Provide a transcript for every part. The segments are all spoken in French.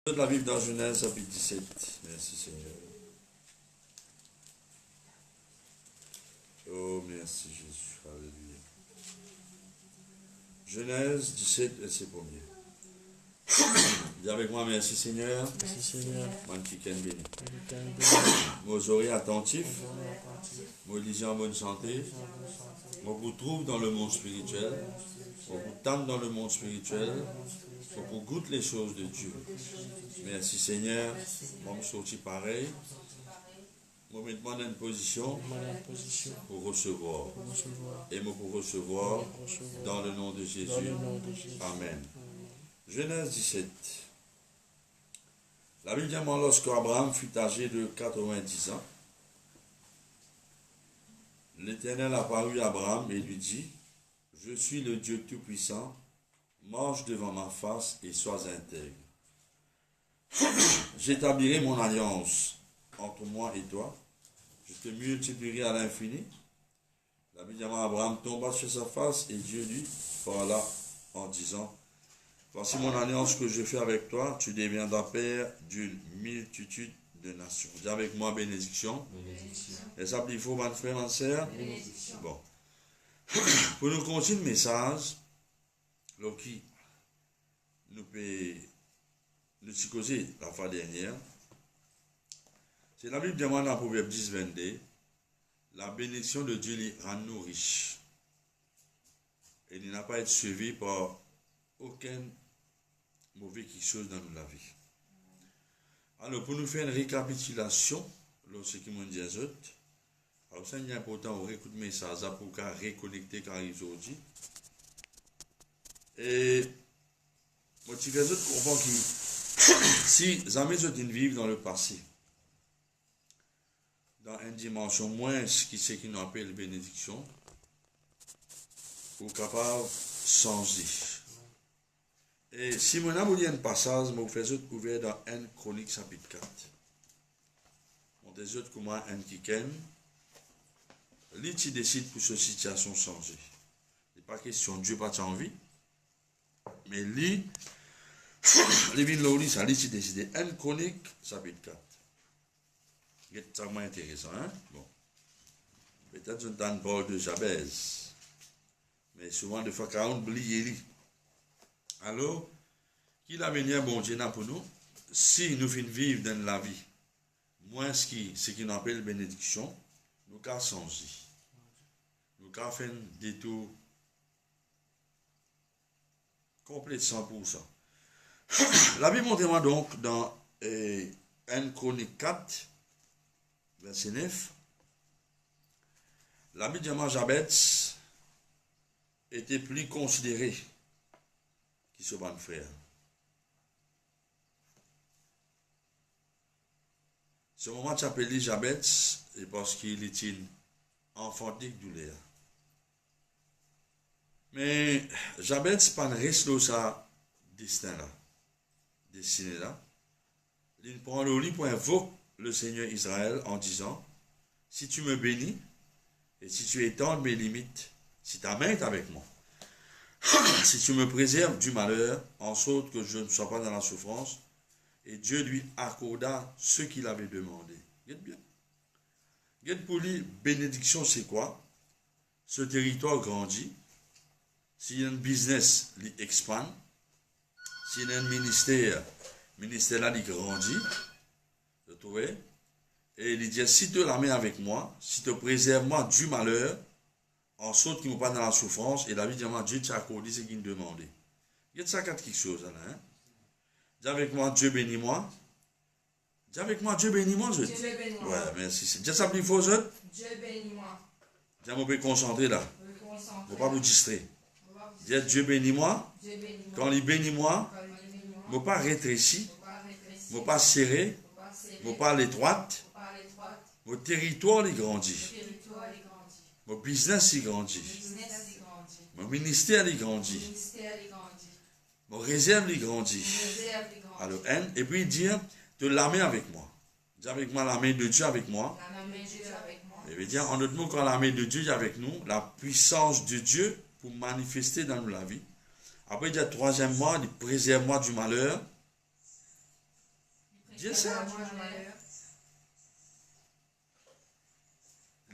De la Bible dans Genèse, chapitre 17. Merci Seigneur. Oh, merci Jésus. Alléluia. Genèse 17, verset 1er. Dis avec moi, merci Seigneur. Merci Seigneur. Moi qui béni. Mes oreilles attentifs. Moi lisez en bonne santé. Moi vous trouve dans le monde spirituel. Moi vous tente dans le monde spirituel. Moi vous goûte les choses de Dieu. Merci Seigneur. Moi me sortis pareil. Moi me demande une position pour recevoir. Et moi pour recevoir dans le nom de Jésus. Amen. Genèse 17. La Bible dit, lorsque Abraham fut âgé de 90 ans, l'Éternel apparut à Abraham et lui dit, je suis le Dieu Tout-Puissant, marche devant ma face et sois intègre. J'établirai mon alliance entre moi et toi, je te multiplierai à l'infini. La Bible dit, Abraham tomba sur sa face et Dieu lui parla en disant, voici mon alliance que je fais avec toi, tu deviendras père d'une multitude de nations. Dis avec moi bénédiction. Et ça, il faut, mon frère, ma soeur. Bon. Pour nous continuer le message, qui nous peut nous causer la fois dernière, c'est la Bible demande dans Proverbe 10, 22, la bénédiction de Dieu les rend nous riches. Et il n'a pas été suivi par aucun mauvais quelque chose dans la vie. Alors, pour nous faire une récapitulation, ce qui m'ont dit les autres, alors ça c'est important, on réécoute mes messages pour qu'on reconnecter quand ils ont dit. Et, moi, tu les autres comprennent que si jamais ils ont vivre dans le passé, dans une dimension moins ce qui nous appelle bénédiction, ou capable de changer. Et si mon amour un passage, je vous fais ouvert dans 1 Chronique chapitre 4. On des autres comment un qui aime, lui qui décide pour cette situation changer. Ce n'est pas question Dieu pas envie, mais lui, les vignes ça lui qui décide. 1 Chronique chapitre 4. C'est vraiment intéressant, hein? Bon. Peut-être une temps parle de Jabez, mais souvent des fois quand on oublie lui. Alors, qu'il a venu un bon Dieu pour nous, si nous finissons vivre dans la vie, moins ce qui nous appelle bénédiction, nous avons changé. Nous avons fait un détour complet de 100%. La Bible montre donc dans 1 Chronique 4, verset 9, la Bible dit Jabez était plus considéré qui se van frère. Ce moment tu appelles Jabez et parce qu'il est une enfantique douleur. Mais Jabez pas reste dans sa destin là, destiné là. Il prend le lit pour invoquer le Seigneur Israël en disant, si tu me bénis et si tu étends mes limites, si ta main est avec moi, si tu me préserves du malheur, en sorte que je ne sois pas dans la souffrance, et Dieu lui accorda ce qu'il avait demandé. Regarde bien. Regarde pour lui, bénédiction c'est quoi? Ce territoire grandit. S'il y a un business, il expand. S'il y a un ministère là, il grandit. Vous trouvez? Et il dit, si tu la mets avec moi, si tu préserves moi du malheur, en sorte qu'il ne va pas dans la souffrance, et la vie dit, Dieu t'a accordé ce qu'il me demandait. Il y a ça quelque chose, là, hein? Dis avec moi, Dieu bénis-moi. Dis avec moi, Dieu bénis-moi, je dis. Dieu bénis-moi. Ouais, merci. Dis ça plus fort, je. Dieu bénis-moi. Dis, on peut concentrer là. On ne faut pas vous distraire. Dis, Dieu bénis-moi. Quand il bénit moi, ne pas rétrécir, ne pas serrer, ne pas l'étroite. Mon territoire il grandit. Mon business il grandit. Mon ministère il grandit. Mon réserve il grandit. Alors, et puis il dit, de la main avec moi. Dis avec moi la main de Dieu avec moi. Et veut dire, en d'autres mots, quand la main de Dieu est avec nous, la puissance de Dieu pour manifester dans nous la vie. Après, il dit troisièmement, il préserve moi du malheur. Dis ça.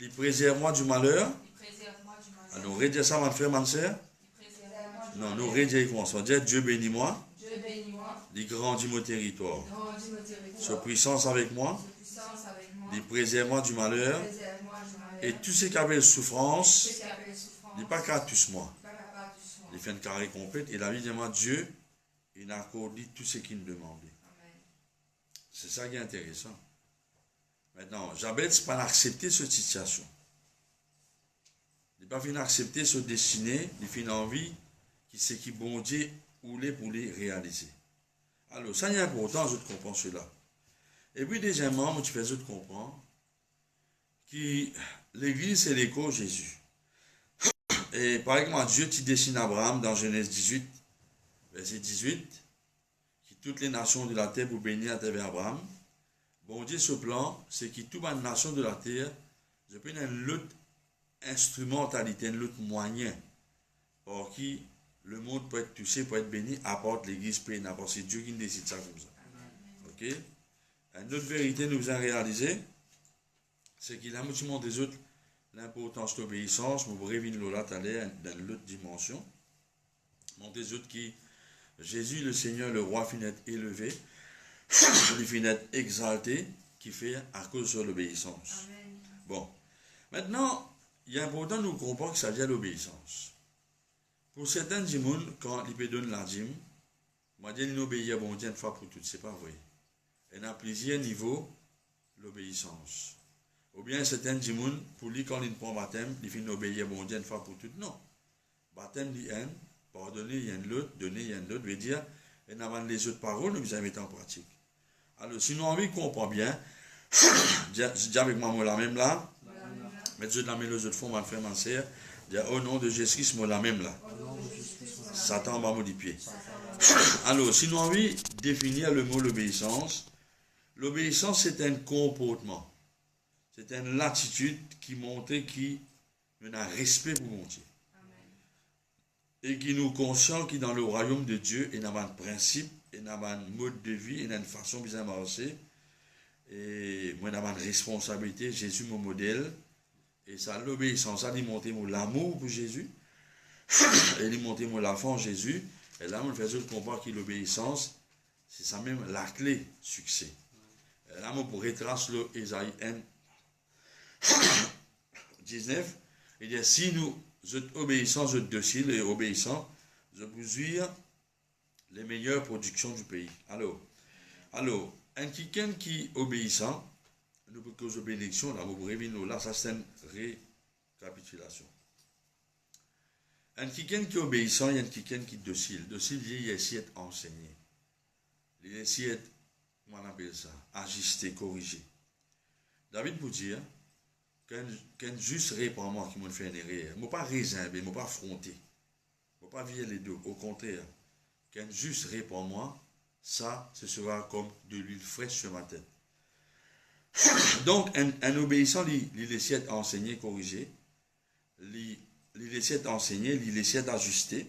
Il préserve-moi du malheur. Alors, redis ça, mon frère, ma soeur. Non, nous redis comment ça. Dire Dieu bénis-moi. Il grandit mon territoire. Sa puissance avec moi. Il préserve-moi du malheur. Et tous ceux qui avaient souffrance, il n'est pas qu'à tous moi. Il fait une carré complète. Et la vie de moi, Dieu, il a accordé tout ce qu'il nous demandait. C'est ça qui est intéressant. Maintenant, Jabez n'a pas accepté cette situation. Il n'a pas fini d'accepter ce destiné, il fait une envie qui c'est qui bon Dieu voulait pour les réaliser. Alors, ça est important, je te comprends cela. Et puis, deuxièmement, tu fais je te comprends que l'Église, c'est l'écho de Jésus. Et par exemple, Dieu, tu dessines Abraham dans Genèse 18, verset 18, que toutes les nations de la terre vous bénir à travers Abraham. Bon Dieu, ce plan, c'est que toutes les nations de la terre, je peux une autre instrumentalité, un autre moyen par qui le monde peut être touché, peut être béni, apporte l'Église peut n'importe. C'est Dieu qui décide ça comme ça. Ok? Une autre vérité nous a réalisé, c'est qu'il a montré des autres l'importance de l'obéissance, nous revenons là dans l'autre dimension. Mon des autres qui, Jésus le Seigneur, le roi, finit élevé, il finit exalté, qui fait à cause de l'obéissance. Bon, maintenant, il est important de nous comprendre que ça vient de l'obéissance. Pour certains gens, quand ils peuvent donner la dîme, moi, je dis obéir bon Dieu une fois pour toutes, c'est pas vrai. Il y a plusieurs niveaux l'obéissance. Ou bien certains gens, pour lui, quand ils prennent baptême, ils finissent obéir bon Dieu une fois pour toutes. Non. Baptême, il y a un, pardonner, il y a un l'autre, donner, il y a un l'autre, veut dire, et avant les autres paroles, nous allons mettre en pratique. Alors, si nous avons envie de comprendre bien, dis avec moi, moi la même là, mais Dieu de la même les autres fois, mon frère, ma soeur, dis au nom de Jésus-Christ, moi la même là. Satan va me dire pied. Alors, si nous avons envie de définir le mot l'obéissance, l'obéissance c'est un comportement, c'est une attitude qui montre qui nous a respect pour mon Dieu. Et qui nous conscient que dans le royaume de Dieu, il y a un principe, il y a un mode de vie, il y a une façon bien marcher. Et moi, il y a une responsabilité. Jésus, mon modèle. Et ça, l'obéissance, ça, il montre l'amour pour Jésus. Et il montre la foi en Jésus. Et là, on fait comprendre que l'obéissance, c'est ça même la clé succès. Et là, on pourrait tracer l'Ésaïe 19. Il dit, si nous êtes obéissants, vous êtes dociles et obéissants, je vous dire les meilleures productions du pays. Alors, un quelqu'un qui est obéissant, nous pouvons causer bénédiction, là, vous revenez là, ça c'est une récapitulation. Un quelqu'un qui est obéissant, il y a un quelqu'un qui est docile. Docile, il essaie d'être enseigné. Il essaie d'être, comment on appelle ça, ajuster, corriger. David vous dire, quand juste répond moi qui m'a fait une erreur, je ne pas réserver, je ne pas affronter, je ne pas virer les deux. Au contraire, quand juste répond moi, ça, ce sera comme de l'huile fraîche sur ma tête. Donc, un obéissant, il essaie d'enseigner, corriger, il essaie d'enseigner, il essaie d'ajuster,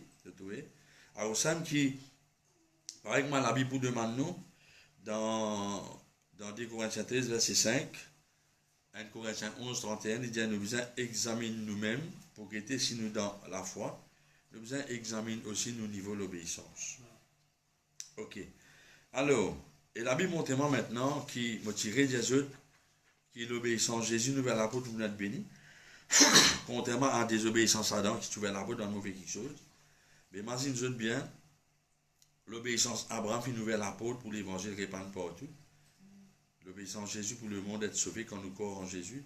alors, ça qui, par exemple, la Bible demande nous, dans 2 Corinthiens 13, verset 5, 1 Corinthiens 11, 31, il dit, nous besoin examiner nous-mêmes pour guetter si nous dans la foi, nous besoin examiner aussi nos niveaux d'obéissance. Ok. Alors, et la Bible montre moi maintenant qui m'a tiré des autres, qui l'obéissance Jésus nous vers la porte pour nous être bénis, contrairement à la désobéissance à Adam qui trouvait la porte dans le mauvais quelque chose. Mais imaginez-vous bien, l'obéissance Abraham qui nous vers la porte pour l'évangile répandre partout. L'obéissance Jésus pour le monde être sauvé quand nous corps en Jésus.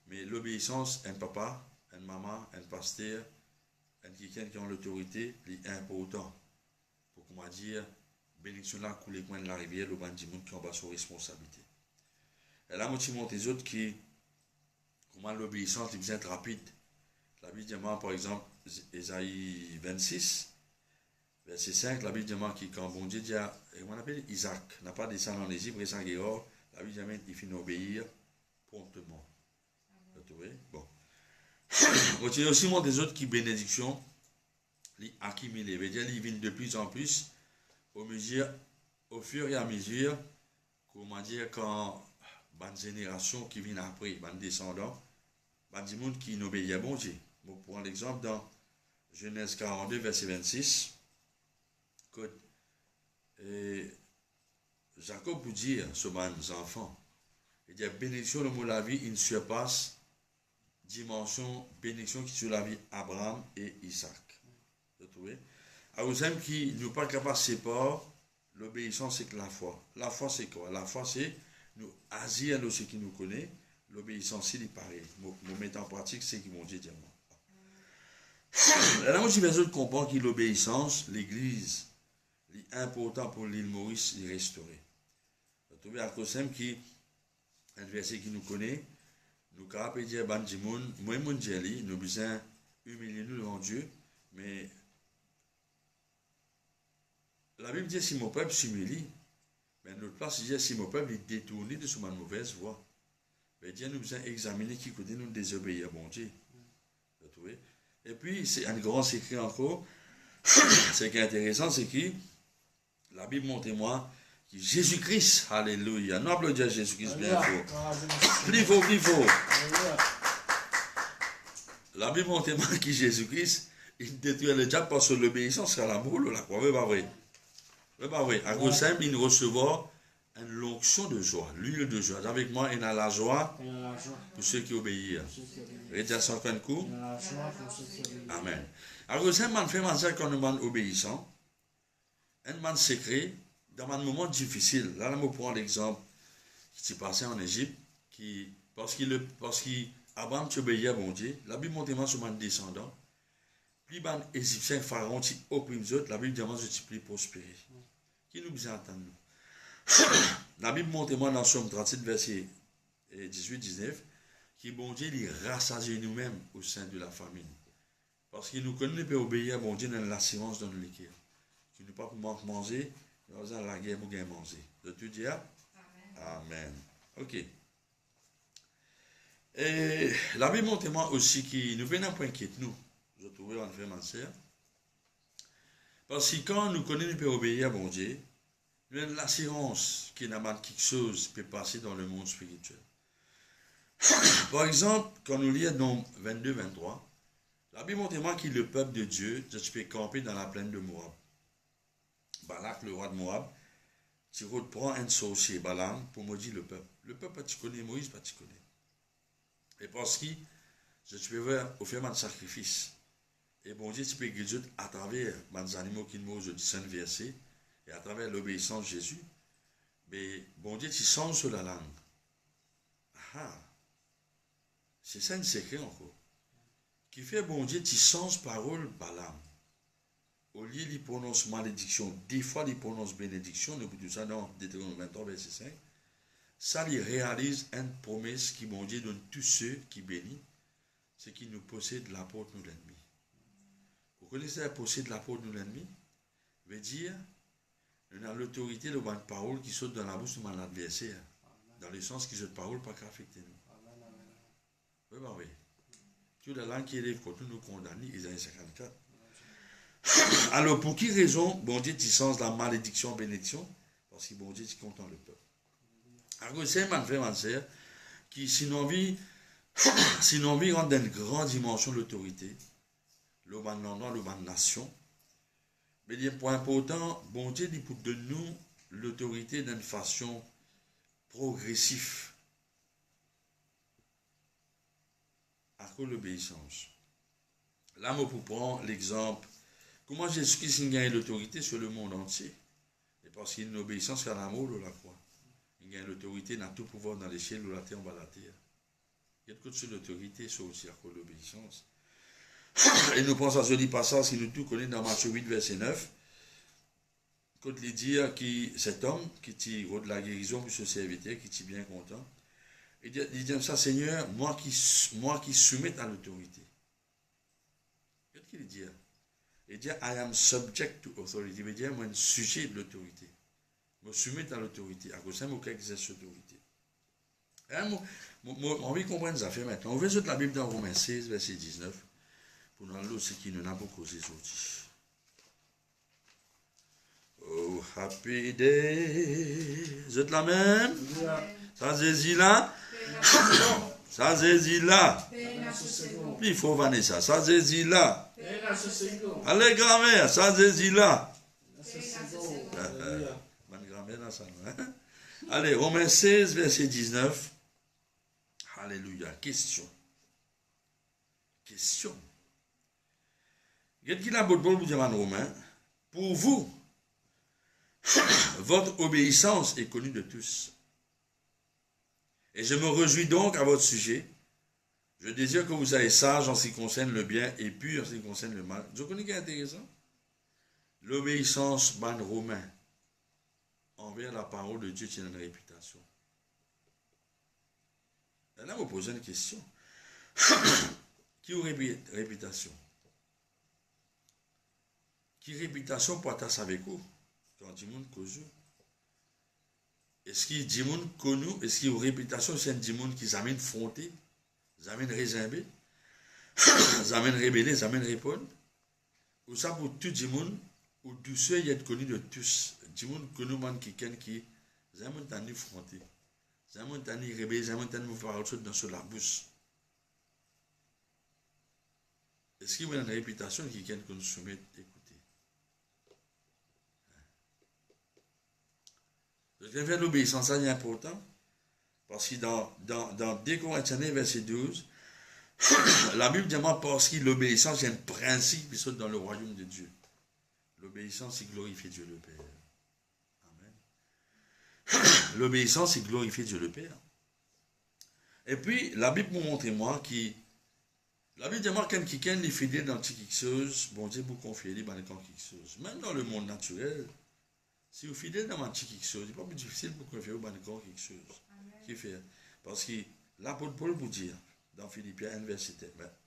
Mais l'obéissance, un papa, une maman, un pasteur, un quelqu'un qui a l'autorité, est important. Pour comment dire, bénédiction là, couler coin de la rivière, le banc du monde qui en bas sur responsabilité. Et là, moi, je montre les autres qui, comment l'obéissance est bien rapide. La Bible dit, par exemple, Ésaïe 26, verset 5, la Bible dit, qui, quand bon Dieu dit, on appelle Isaac, n'a pas descendu en Égypte, Isaac est hors, la Bible dit, il finit d'obéir promptement. Vous trouvez? Bon. On tient aussi montre des autres qui bénédiction, les accumulés, veut dire, ils viennent de plus en plus, au fur et à mesure comment dire, quand une génération qui vient après, un descendant, des gens qui n'obéissent à bon Dieu. Pour prendre l'exemple dans Genèse 42, verset 26, que Jacob vous dit, ce enfant, il dit, bénédiction le mot la vie, il surpasse dimension, bénédiction qui sur la vie Abraham et Isaac. Vous trouvez? À vous aime qui nous pas capable de séparer l'obéissance c'est que la foi. La foi c'est quoi? La foi c'est nous agir à ceux qui nous connaissent. L'obéissance c'est pareil. Nous mettre en pratique c'est qui vont dire moi. Là, moi, j'ai besoin de comprendre que l'obéissance, l'église, est important pour l'île Maurice, est restaurée. Vous trouvez à Kosem qui, un verset qui nous connaît, nous capables dire, moi, mon Dieu, nous besoin humilier nous devant Dieu, mais la Bible dit si mon peuple s'humilie, mais notre place dit si mon peuple est détourné de son mauvaise voie. Mais Dieu nous besoin examiner qui côté nous désobéir à bon Dieu. Vous trouvez? Et puis, c'est un grand secret encore. Ce qui est intéressant, c'est que la Bible montre-moi que Jésus-Christ, alléluia. Nous applaudissons Jésus-Christ bien fort. Plus fort, plus fort. La Bible montre-moi que Jésus-Christ, il détruit le diable parce que l'obéissance à l'amour, la croix. C'est pas vrai. C'est pas vrai. À cause simple, il recevra une l'onction de joie, l'huile de joie. Avec moi, il y a la joie pour ceux qui obéissent. Rédia 50 coups. Amen. Alors, c'est un fait mentir quand on est obéissant. Un man secret, dans un moment difficile. Là, je prends l'exemple qui s'est passé en Égypte, parce qu'Abraham obéissait à bon Dieu. La Bible montre sur mon descendant. Puis, les Égyptiens, Pharaon, qui oppriment les autres, la Bible demande de plus prospérer. Qui nous besoin d'entendre nous? La Bible montre-moi dans Somme 37, verset 18-19, que bon Dieu il rassasie nous-mêmes au sein de la famille. Parce qu'il nous connaît, il peut obéir à bon Dieu dans l'assurance dans le cœur. Qui ne pas pour manger, nous avons la guerre pour gagner manger. De tout dire? Amen. Ok. Et la Bible montre-moi aussi que nous venons pour inquiéter nous. Je trouvais en fait ma sœur. Parce que quand nous connaissons, nous peut obéir à bon Dieu. L'assurance qu'il y a quelque chose peut passer dans le monde spirituel. Par exemple, quand nous lisons dans 22-23, la Bible montre-moi que le peuple de Dieu, je peux camper dans la plaine de Moab. Balak, le roi de Moab, tu reprends un sorcier, Balaam, pour maudire le peuple. Le peuple, tu connais Moïse, pas tu connais. Et parce que je peux faire un sacrifice. Et bon Dieu, tu peux guérir à travers les animaux qui nous disent saint verset. Et à travers l'obéissance de Jésus, mais bon Dieu, tu sens sur la langue. Ah, c'est ça un secret encore. Qui fait bon Dieu, tu sens parole Balaam. Au lieu de prononcer malédiction, des fois il prononce bénédiction, nous disons ça dans Deutéronome 23, verset 5. Ça il réalise une promesse qui bon Dieu donne tous ceux qui bénissent, c'est qu'ils nous possèdent la porte nous l'ennemi. Vous connaissez la possède la porte nous l'ennemi? Veut dire nous avons l'autorité de la parole qui saute dans la bouche de mon adversaire. Dans le sens que cette parole n'a pas affecté nous. Oui, bah oui. Toute la langue qui élève contre nous condamne, Isaïe 54. Alors, pour qui raison, bon Dieu, tu sens la malédiction, bénédiction? Parce que bon Dieu, tu content le peuple. Alors, c'est un frère, ma sœur, qui, si nous envie rendre dans une grande dimension de l'autorité, le endroit, le nation, mais il y a un point important, bon Dieu dit pour de nous l'autorité d'une façon progressive. À cause de l'obéissance. Là, je pour prendre l'exemple, comment Jésus-Christ a gagné l'autorité sur le monde entier. Et parce qu'il y a une obéissance à l'amour de la croix. Il gagne l'autorité dans tout pouvoir dans les ciels ou la terre en bas de la terre. Il y a de sur l'autorité, c'est aussi à cause de l'obéissance. Et nous pensons à ce dit passage qui nous tout connaît dans Matthieu 8, verset 9. Quand il dit que cet homme qui tire de la guérison pour ce serviteur, qui est bien content, il dit ça, Seigneur, moi qui soumets à l'autorité. Qu'est-ce qu'il dit? Il dit, I am subject to authority. Il veut dire, moi, je suis sujet de l'autorité. Je me soumets à l'autorité. À cause de ça, je exerce l'autorité. J'ai envie de comprendre ça fait maintenant. On va sur la Bible dans Romains 16, verset 19. Pour nous aller ce qui nous n'a pas causé sortir. Oh, happy days Vous êtes là même? Amen. Ça Jésus là? Ça Jésus là? Puis il faut Vanessa. Ça Jésus là? Allez grand-mère, ça Jésus là? Bonne grand-mère dans ça. Allez, Romains 16, verset 19. Alléluia. Question. Question. Qu'est-ce qu'il a beau de vous dire en Romain? Pour vous, votre obéissance est connue de tous. Et je me réjouis donc à votre sujet. Je désire que vous soyez sages en ce qui concerne le bien et purs en ce qui concerne le mal. Je connais qui est intéressant. L'obéissance ban romain envers la parole de Dieu tient une réputation. Là, vous posez une question. Qui a une réputation? Qui réputation pour être avec vous? Quand dit monde cause. Est-ce qu'il dit monde connu? Est-ce qu'il y a une réputation? C'est un dit monde qui amène fronté, amène résimbé, amène rébellé, amène répondre? Ou ça pour tout dit monde, ou douceur il est connu de tous. Dit monde connu man qui amène tani fronté, amène tani rébellé, amène tani vous faire autre chose dans sur la bouche. Est-ce qu'il y a une réputation qui est qu'on soumet? Faire l'obéissance, ça est important. Parce que dans 2 Corinthiens, verset 12, la Bible dit parce que l'obéissance est un principe qui saute dans le royaume de Dieu. L'obéissance, c'est glorifier Dieu le Père. Amen. L'obéissance, c'est glorifier Dieu le Père. Et puis, la Bible nous montre moi qui. La Bible dit moi quelqu'un est fidèle dans quelque chose, bon Dieu vous confier dans quelque chose. Même dans le monde naturel. Si vous êtes fidèle dans quelque chose, ce n'est pas plus difficile pour confier au bannicon quelque chose. Qui fait? Parce que l'apôtre Paul vous dit, dans Philippiens 1, verset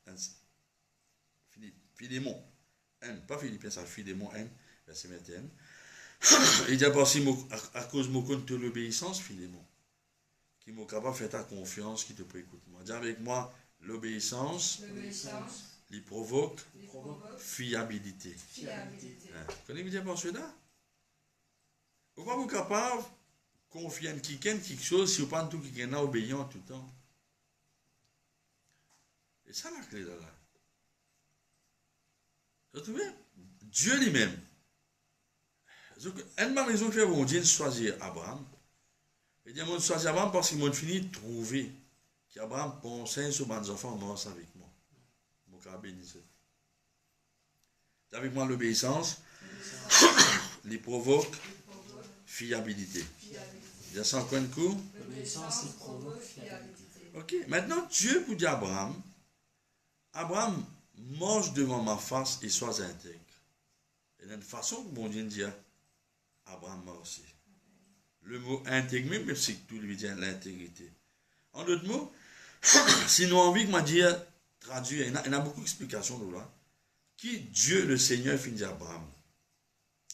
1, Philémon 1, pas Philippiens, c'est Philémon 1, verset 21. Il dit parce que à cause de l'obéissance, Philémon, qui m'a capable de faire ta confiance, qui te peut écouter. Dis avec moi, l'obéissance, il provoque fiabilité. Connaissez-vous dire par cela? Vous ne pouvez pas capable de confier en quelqu'un quelque chose si vous ne tout quelqu'un obéissant tout le temps. Et ça la clé là. Vous trouvez? Dieu lui-même. Une bonne raison que mon Dieu choisir Abraham. Il dit mon choisir Abraham parce qu'il m'a fini de trouver qu'Abraham pensait sur mes enfants morts avec moi. Mon cœur béni. Avec moi l'obéissance, les provoque fiabilité. Il y a 100 coups. L'obéissance, il provoque fiabilité. Ok, maintenant Dieu vous dit à Abraham, mange devant ma face et sois intègre. Et il y a une façon que mon Dieu dit à Abraham aussi. Le mot intègre, même c'est que tout lui dit l'intégrité. En d'autres mots, si nous avons envie que m'a dit traduire, il y a beaucoup d'explications de là. Qui Dieu le Seigneur finit à Abraham?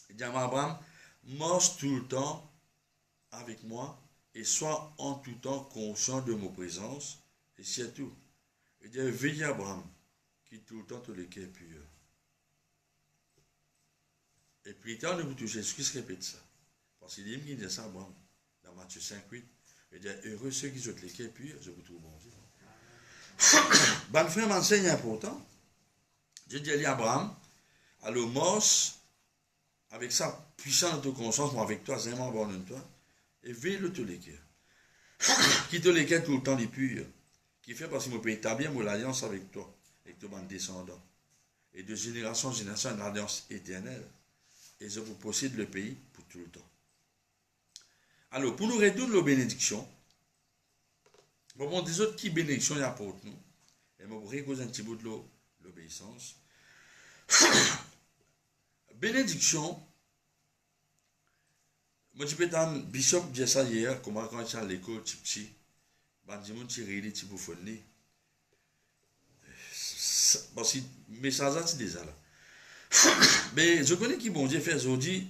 Il dit à Abraham, marche tout le temps avec moi et sois en tout temps conscient de mon présence. Et c'est tout. Il dit, veille à Abraham, qui tout le temps te le cœur pur. Et puis, quand nous touchons, Jésus-Christ répète ça. Parce qu'il dit ça à Abraham, dans Matthieu 5:8. Il dit, heureux ceux qui ont le cœur pur, je vous trouve bon Dieu. Ben, frère, m'enseigne important. Dieu dit à Abraham, alors marche avec sa puissance de conscience, moi avec toi, c'est vraiment bon de toi, et veille le tous les cœurs. Qui te les cœurs tout le temps les purs, qui fait parce qu'il me peut établir mon alliance avec toi, avec ton descendant. Et de génération en génération, une alliance éternelle. Et je vous possède le pays pour tout le temps. Alors, pour nous retourner aux bénédictions, bon, des autres qui bénédictions y apportent nous, et je vais vous un petit bout de l'obéissance. Bénédiction, moi je peux être bishop dit ça hier, comment quand j'étais à l'école, petit, je me suis réuni, petit bouffonné. Parce que mes message c'est déjà là. Mais je connais qui bon Dieu fait aujourd'hui,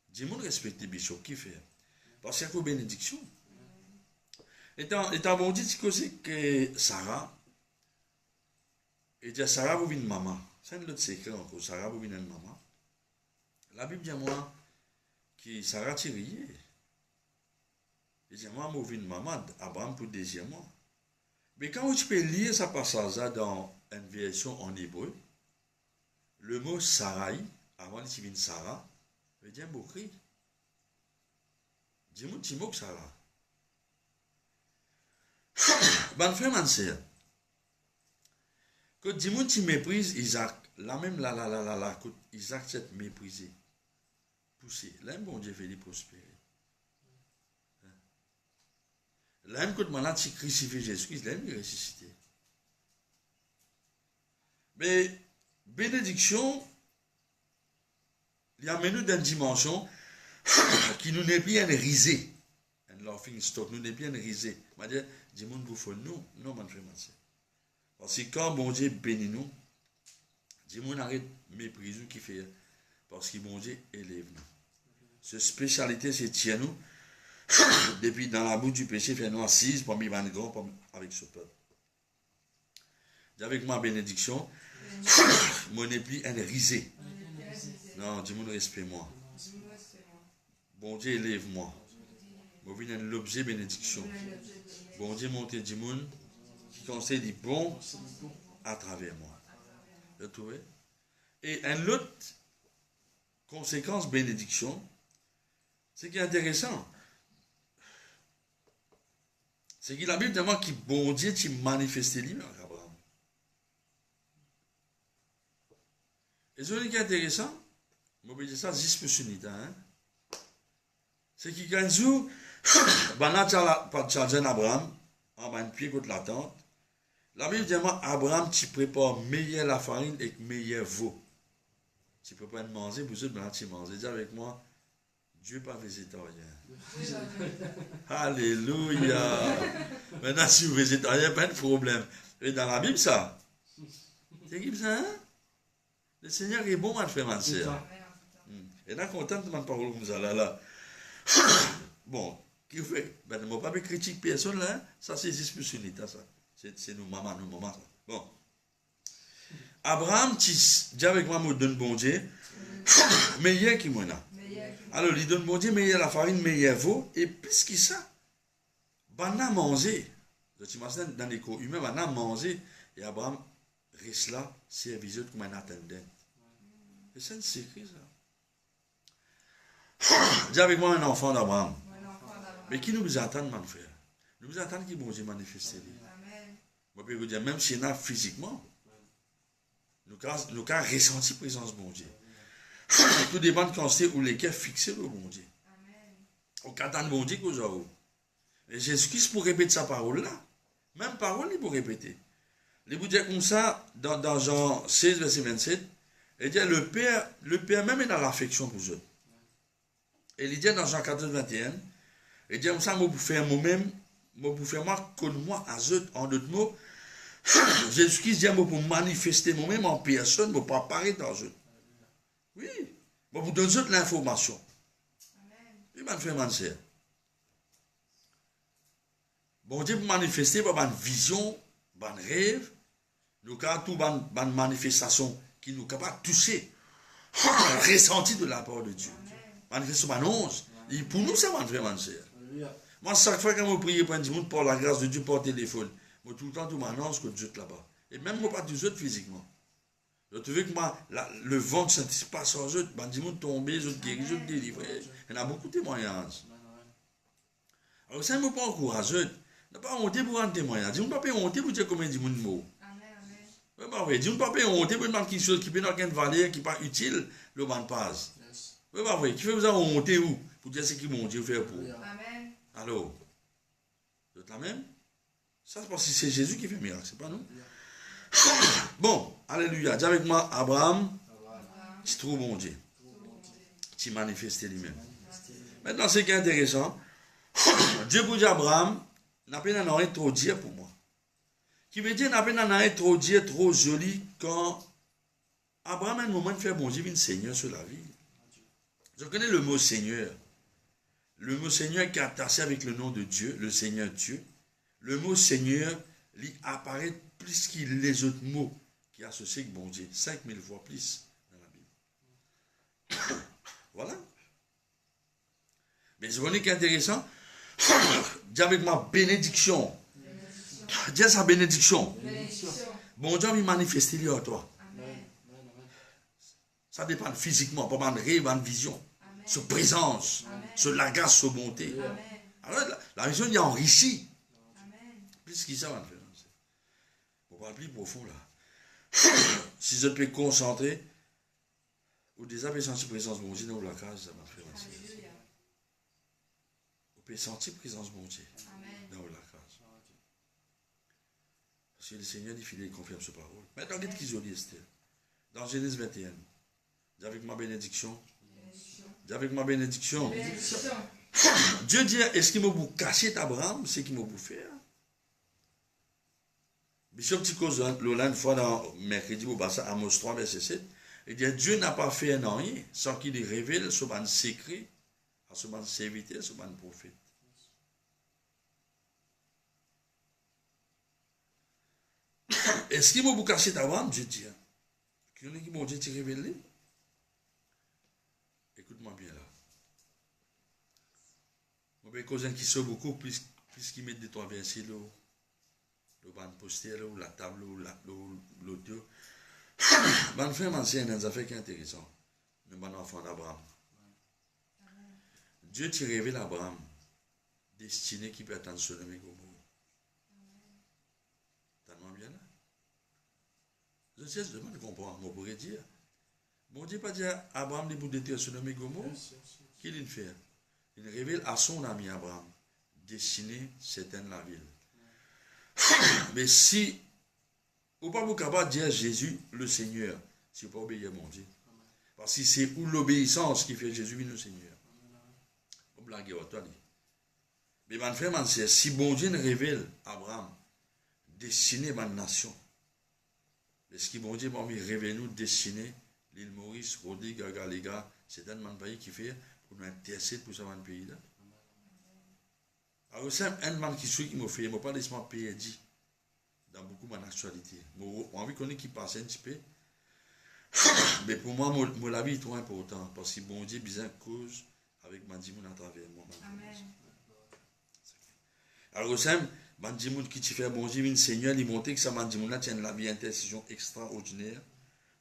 dis-moi respecter bishop qui fait. Parce qu'il y a une bénédiction. Étant bon Dieu, c'est que Sarah, et dit Sarah vous venez maman. C'est un autre secret encore. Sarah vous venez maman. La Bible dit à moi qui Sarah Thierry. Il dit, moi, je suis maman, Abraham pour deuxième mois. Mais quand tu peux lire ce passage-là dans une version en hébreu, le mot Sarai, avant de dire Sarah, veut dire un beau cri. Dis-moi un petit mot que Sarah. Ben frère, man sœur, quand dis-moi tu méprises Isaac, là même là, quand Isaac s'est méprisé, poussé, là même bon Dieu fait lui prospérer. Là même quand maintenant tu crucifies Jésus-Christ, là même il est ressuscité. Mais bénédiction, il y a nous dans une dimension qui nous n'est bien risée. Un laughing stock, nous n'est bien risée. Je dis, dis-moi, vous faut nous. Non, mon frère, mon soeur. Parce que quand bon Dieu bénit nous, dis-moi, arrête mépriser qui fait. Parce que bon Dieu élève nous. Cette spécialité, c'est tiens nous. Depuis dans la bouche du péché, fait nous assise parmi les grands avec ce peuple. Dis avec ma bénédiction, mon épli est risé. Non, dis-moi, respect-moi. Bon Dieu, élève-moi. Bon Dieu, l'objet bénédiction. Bon Dieu, monte du monde qui conseille du bon à travers moi. Vous trouvez? Et une autre conséquence bénédiction, c'est qui est intéressant. C'est que la Bible demande que bon Dieu t'y manifesté lui-même à Abraham. Et ce qui est intéressant, je vais dire ça juste pour ce hein. C'est qu'il y a un jour, Abraham, en un pied contre la tente, la Bible dit Abraham, tu prépares meilleure la farine et meilleur veau. Tu prépares de manger, pour autres, tu manges. Dis avec moi, Dieu n'est pas végétarien. Alléluia. Maintenant, si vous êtes végétarien, pas de problème. Et dans la Bible, ça. C'est qui ça, hein? Le Seigneur est bon, ma frère, ma soeur. Et là, content de ma parole comme ça, là. Bon, qui fait? Ben, ne m'a pas critique personne, là. Ça, c'est juste pour l'État, ça. C'est nos mamans, ça. Bon. Abraham, tu dis avec moi, me donne bon Dieu, meilleur qui m'en a. Alors, il donne bon Dieu, meilleur la farine, meilleur veau, et plus que ça, ben, on a mangé. Tu imagines, dans les corps humains, on a mangé, et Abraham reste là, serviteur comme un attendant. Et c'est un secret, ça. Dis avec moi un enfant d'Abraham. Mais qui nous attend, mon frère? Nous attendons qu'il bon Dieu manifeste. Je peux vous dire, même si on a physiquement, nous avons ressenti la présence de bon Dieu. Tout dépend de quand c'est où les cœurs fixés le bon Dieu. Au cas de bon Dieu que vous avez. Et Jésus-Christ pour répéter sa parole là. Même parole, il peut répéter. Il vous dit comme ça, dans Jean 16, verset 27, il dit le Père même est dans l'affection pour eux. Et il dit dans Jean 14, 21, il dit comme ça, moi pour faire moi-même, moi pour faire moi, connais-moi à eux, en d'autres mots, Jésus-Christ dit moi pour manifester moi-même en personne, moi pour apparaître dans eux. Oui, moi pour donner eux l'information. Oui, ma frère, ma soeur. Bon Dieu pour manifester, pour une vision, un rêve, nous avons tout une manifestation qui nous capable de toucher, ressenti de la part de Dieu. Manifestation annonce. Et pour nous, ça ma frère, ma soeur. Moi, chaque fois que je prie pour un monde, par la grâce de Dieu, par téléphone, moi tout le temps, tout m'annonce que Dieu est là-bas. Et même moi, pas du autres physiquement. Je te veux que moi, le vent ne s'intéresse pas sans eux, ben, dis-moi de tomber, je te guéris, je te délivre. Il y en a beaucoup de témoignages. Alors, ça ne me pas encourager. Ne pas honte pour un témoignage. Dis-moi pas honte pour dire combien de mots. Oui, bah oui. Dis-moi pas honte pour demander quelque chose qui peut dans une valeur qui n'est pas utile, le ban passe. Oui, bah oui. Qui fait vous avoir honte où? Pour dire ce qu'ils m'ont dit faire pour. Amen. Alors, vous êtes la même? Ça, c'est parce que c'est Jésus qui fait miracle, c'est pas nous. Bon, alléluia. Dis avec moi, Abraham, tu trouves bon Dieu. Tu manifestes lui-même. Maintenant, ce qui est intéressant, Dieu vous dit Abraham, n'a pas rien trop dire pour moi. Qui veut dire n'a pas rien trop dire, trop joli, quand Abraham a un moment de faire bon Dieu, il Seigneur sur la vie. Je connais le mot Seigneur. Le mot Seigneur qui est attaché avec le nom de Dieu, le Seigneur Dieu. Le mot Seigneur, il apparaît plus que les autres mots qui associent avec bon Dieu. 5000 fois plus dans la Bible. Voilà. Mais ce qui est intéressant, dis avec moi bénédiction. Dis sa bénédiction. Bon Dieu, il manifeste à toi. Ça dépend physiquement, pas de rêve, de vision, sur présence, sur la grâce, sur bonté. Alors, la vision est enrichie. Plus qu'il ça va faire. Pour parler plus profond là. Si je peux concentrer, ou déjà peut sentir présence de mon Dieu dans la case, ça m'a fait. Vous pouvez sentir présence de mon Dieu dans la case. Parce que le Seigneur dit qu'il confirme sa parole. Maintenant, qu'est-ce qu'il dit, Esther? Dans Genèse 21. Dis avec ma bénédiction. Dis avec ma bénédiction. Dieu dit, est-ce qu'il m'a vous caché Abraham? C'est qu'il m'a vous faire. Bishop Tico Lola, une fois dans mercredi, au Bassa, Amos 3, verset 7, il dit, Dieu n'a pas fait un rien sans qu'il révèle ce ban secret à ce ban serviteur, ce ban prophète. Est-ce qu'il m'a vous caché Abraham? Dieu dit, qui est-ce qui m'a dit révélé? Écoute-moi bien là. Mon père cousin qui sort beaucoup, puisqu'il met des trois versets là. Le ban poster ou la table ou l'audio. Ban frère ancien dans des affaires qui sont intéressantes. Le ban enfant d'Abraham. Dieu t'a révélé à Abraham destiné qui peut attendre Sodome et Gomorrhe. T'as bien là? Je sais, je demande de comprendre. On pourrait dire. Bon Dieu pas dire à Abraham de pour détruire Sodome et Gomorrhe. Qu'il il fait? Il révèle à son ami Abraham destiné certaines la ville. Mais si, ou pas vous capable de dire Jésus le Seigneur, si vous ne pas obéir mon Dieu. Parce que c'est pour l'obéissance qui fait Jésus le Seigneur. Vous blaguez à toi. Mais mon frère, si bon Dieu révèle Abraham, destiné à ma nation, est-ce que bon Dieu m'a révélé nous destiné l'île Maurice, Rodi, Gaga, les gars, c'est un pays qui fait pour nous intercéder pour ce pays là. Alors, c'est un man qui suit qui m'a fait, il ne m'a pas laissé payer dit dans beaucoup de mon actualité. J'ai envie qu'on ait qui passe un petit peu. Mais pour moi, la vie est trop important parce que bon Dieu a besoin de cause avec Mandimoun à travers moi. Amen. Alors, c'est Mandimoun qui te fait bon Dieu, une Seigneur, il montre que ça Mandimoun tient la vie intercession extraordinaire.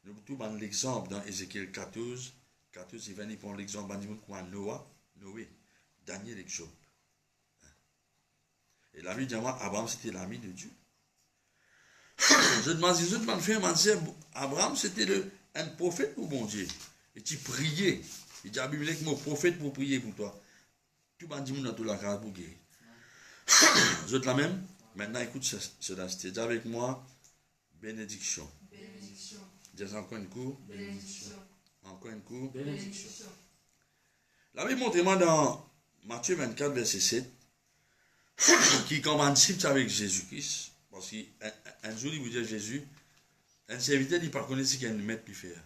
Nous avons l'exemple dans Ézéchiel 14, il va nous prendre l'exemple de Mandimoun comme Noé, Daniel et Job. Et l'ami de moi, Abraham, c'était l'ami de Dieu. Je demande, frère, Abraham, c'était un prophète pour bon Dieu. Et tu priais. Il dit à la Bible que mon prophète pour prier pour toi. Tu m'as dit, dans toute la case pour guérir. Je te la même. Maintenant, écoute cela. C'était avec moi. Bénédiction. Bénédiction. Dis encore une coup. Bénédiction. Encore une coup. Bénédiction. La Bible montre-moi dans Matthieu 24, verset 7. Qui commande avec Jésus-Christ, parce qu'un jour il vous dit Jésus, un serviteur il ne pas connaître ce qu'il y a une maître pour faire.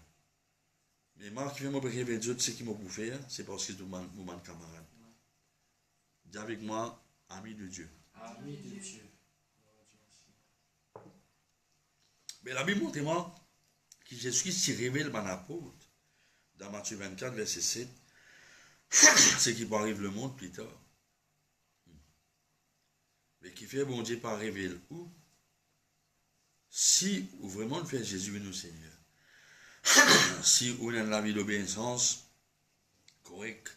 Mais moi qui fais mon prière avec Dieu, ce qu'il m'a pour faire, c'est parce que je demande mon camarade. Dis avec moi, ami de Dieu. Ami de Dieu. Mais la Bible montre-moi que Jésus-Christ s'y révèle mon apôtre dans Matthieu 24, verset 7, ce qui peut arriver le monde plus tard. Mais qui fait bon Dieu par révéler où? Si ou vraiment le fait Jésus nous Seigneur. Si on a la vie d'obéissance correcte.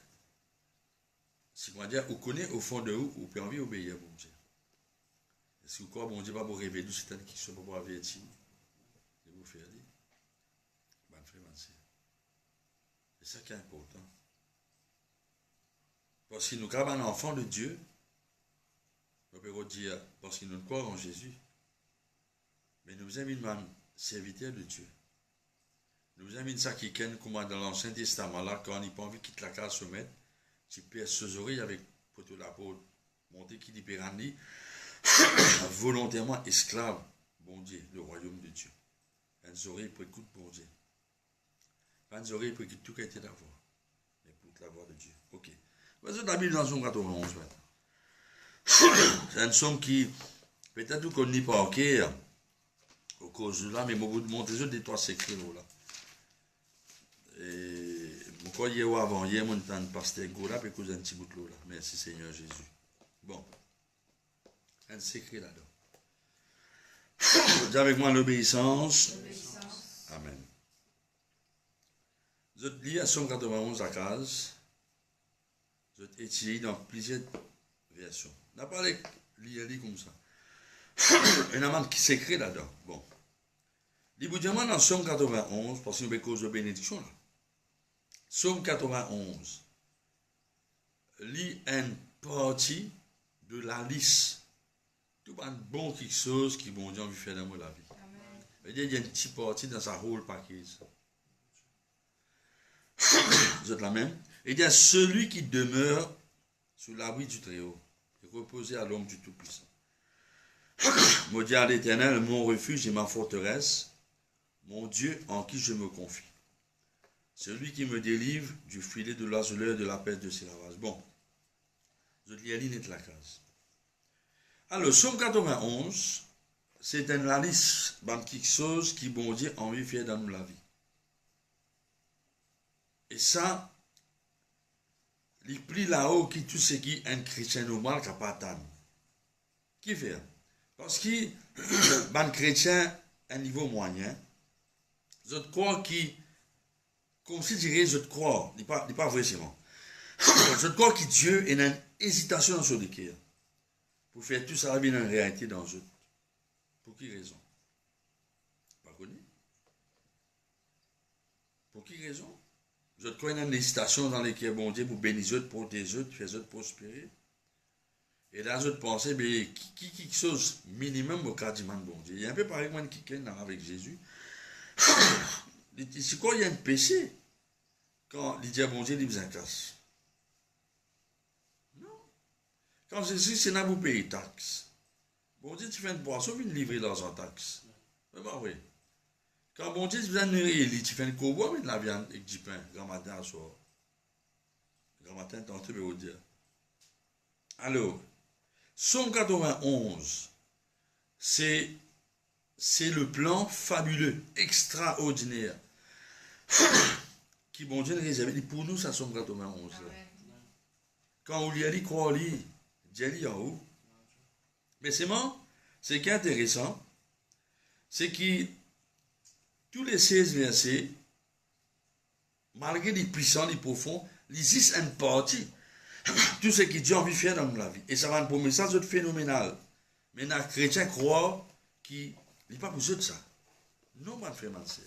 Si on va dire, vous connaissez au fond de vous, vous pouvez envie d'obéir à bon Dieu. Est-ce que vous croyez bon Dieu va vous révéler c'est un qui ne soit pas averti de vous faire dire? Bonne frère, c'est ça qui est important. Parce que nous sommes un enfant de Dieu. On peut dire, parce que nous croyons en Jésus, mais nous sommes un serviteur de Dieu. Nous sommes ça qui est comme dans l'Ancien Testament, là, quand on n'a pas envie de quitter la case se mettre, tu peux ses oreilles avec pour l'apôtre, monter qui dit Pérani, volontairement esclave, bon Dieu, le royaume de Dieu. Les oreilles pour écouter bon Dieu. Pas les oreilles pour écouter tout qui a été la voix, mais pour la voix de Dieu. Ok. Vas-y, la Bible dans son 91 maintenant. C'est une somme qui, peut-être qu'on n'y pas ok, au cause de là, mais je vais vous montrer des trois secrets là. Et crois hier ou avant, hier, mon temps de pasteur Gola, puis cause un petit bout de l'eau là. Merci Seigneur Jésus. Bon. Un secret là-dedans. Dis avec moi l'obéissance. Amen. Je lis à 191 à 15. Je étudie dans plusieurs versions. On n'a pas lire comme ça. Il y a un qui s'écrit là-dedans. Bon. L'Iboudiaman dans Somme 91, parce qu'il y a une cause de bénédiction là. Somme 91. Lit une partie de la liste. Tout un bon quelque chose qui bon Dieu a envie de faire dans la vie. Il y a une petite partie dans sa whole package. Vous êtes la même? Il y a celui qui demeure sous l'abri du Très-Haut et reposer à l'ombre du Tout-Puissant. Maudit à l'Éternel, mon refuge et ma forteresse, mon Dieu en qui je me confie. Celui qui me délivre du filet de l'azuleur de la peste de ses ravages. Bon, je lis à l'inet la case. Alors, Somme 91, c'est une liste de quelque chose qui, bon Dieu, a envie de faire dans la vie. Et ça, il plie là-haut qui tout ce qui est un chrétien normal qui n'a pas d'âme. Qui fait? Parce que, un chrétien, à un niveau moyen, je crois qui, comme si je dirais, je crois, il n'est pas vrai, c'est bon. Je crois que Dieu est une hésitation dans son cœur pour faire tout ça bien en réalité dans eux. Pour quelle raison? Pas connu. Pour quelle raison? Je crois qu'il y a une hésitation dans les cœurs bon Dieu pour bénir eux, pour des eux, faire eux prospérer. Et là, je pensais, mais quelque chose minimum au cas du bon Dieu. Il y a un peu pareil comme quelqu'un avec Jésus. C'est quoi, il y a un péché quand il dit à bon Dieu, il vous casse. Non. Quand Jésus, c'est là vous payez taxe. Bon Dieu, tu fais une boisson, il livrer dans en taxe. C'est pas vrai. Quand bon Dieu, tu viens de tu fais une courbois, mais de la viande avec du pain, grand matin à soir. Grand matin, tantôt, je vais vous dire. Alors, Somme 91, c'est le plan fabuleux, extraordinaire, qui bon Dieu nous réserve. Pour nous, ça Somme 91. Là. Quand on lit, quoi on lit, Dieu lit en haut. Mais c'est bon, ce qui est intéressant, c'est que tous les 16 versets, malgré les puissants, les profonds, ils disent une partie. Tout ce que Dieu a envie de faire dans la vie. Et ça va pour un message phénoménal. Mais les chrétiens croient qu'il n'y a pas besoin de ça. Non, mon frère, ma soeur.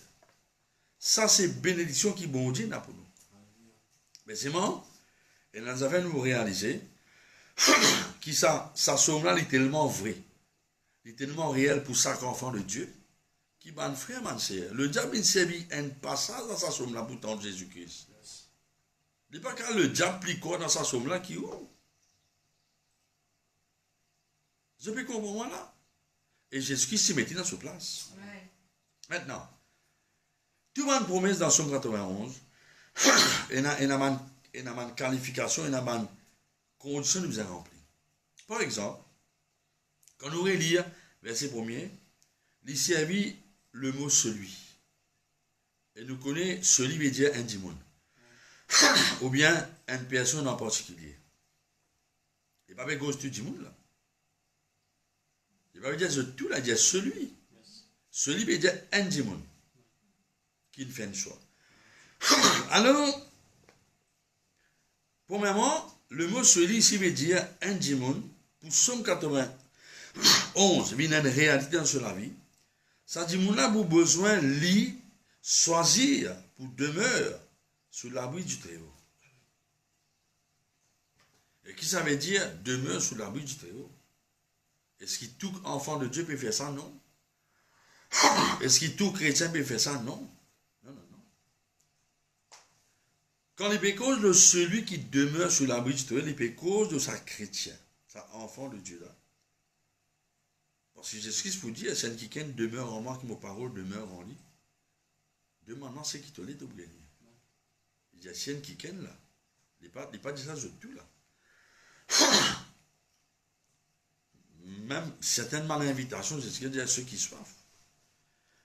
Ça, c'est bénédiction qui bon Dieu n'a pour nous. Mais c'est bon. Et nous avons nous réalisé que ça somme-là est tellement vrai. Il est tellement réel pour chaque enfant de Dieu. Qui, mon frère, ma soeur, le diable, il servit un passage dans sa somme-là pour tendre Jésus-Christ. Il n'est pas quand le diable plie quoi dans sa somme-là qui ouvre. Je peux comprendre là. Et Jésus-Christ s'est mis dans sa place. Ouais. Maintenant, tout le monde promesse dans Somme 91, il y a une qualification, il y a une condition que nous avons remplie. Par exemple, quand nous relire verset 1er, il servit le mot celui. Et nous connaissons celui veut dire un démon. Ou bien une personne en particulier. Il n'y a pas de gauche du monde là. Il ne va pas dire tout là, il dit celui. Celui veut dire un démon qui fait un choix. Alors, premièrement, le mot celui ici veut dire un démon. Pour Somme 91, il y a une réalité dans la vie. Ça dit, mon a besoin de choisir pour demeurer sous l'abri du Très-Haut. Et qui ça veut dire demeure sous l'abri du Très-Haut? Est-ce que tout enfant de Dieu peut faire ça? Non. Est-ce que tout chrétien peut faire ça? Non. Non. Quand il peut cause de celui qui demeure sous l'abri du Très-Haut, il peut cause de sa chrétien, sa enfant de Dieu là. Parce que Jésus-Christ vous dit, c'est qui demeure en moi, que mes paroles demeurent en lui. Demandant ce qui te l'est oublié. Il y a chien qui ken là. Il n'est pas dit ça de tout là. Même certainement l'invitation, c'est ce qu'il y a ceux qui soivent.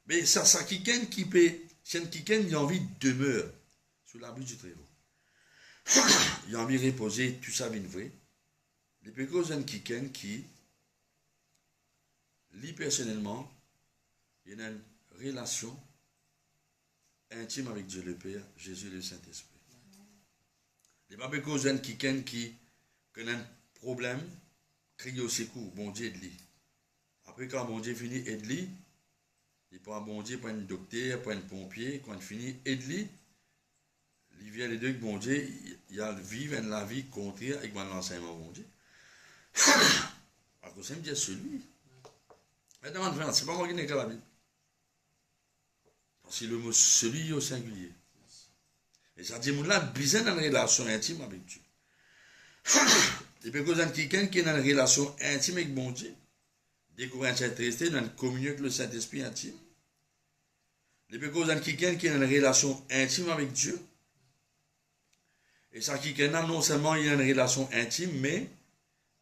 Mais ça qui ken qui peut, chien qui ken, il a envie de demeurer sous l'abri du Très-Haut. il a envie de reposer tout ça, bien vrai. Les pécos qui, lui personnellement, il a une relation intime avec Dieu le Père, Jésus le Saint-Esprit. Les pécos qui ont un problème, crient au secours, bon Dieu aide-lui. Après, quand bon Dieu finit, aide-lui. Il prend un bon Dieu, prend un docteur, prend un pompier, quand il finit, aide-lui. Il vient les deux avec bon Dieu, il a vivre la vie contraire avec l'enseignement bon Dieu. À cause de celui. Maintenant, c'est pas moi qui n'ai qu'à la Bible. Parce que le mot celui est au singulier. Et ça dit, là, besoin d'une relation intime avec Dieu. Et puis, quand quelqu'un qui est dans une relation intime avec bon Dieu, des Corinthiens restés dans une communion avec le Saint-Esprit intime. Et puis, quand quelqu'un qui est dans une relation intime avec Dieu, et ça, quelqu'un non seulement il a une relation intime, mais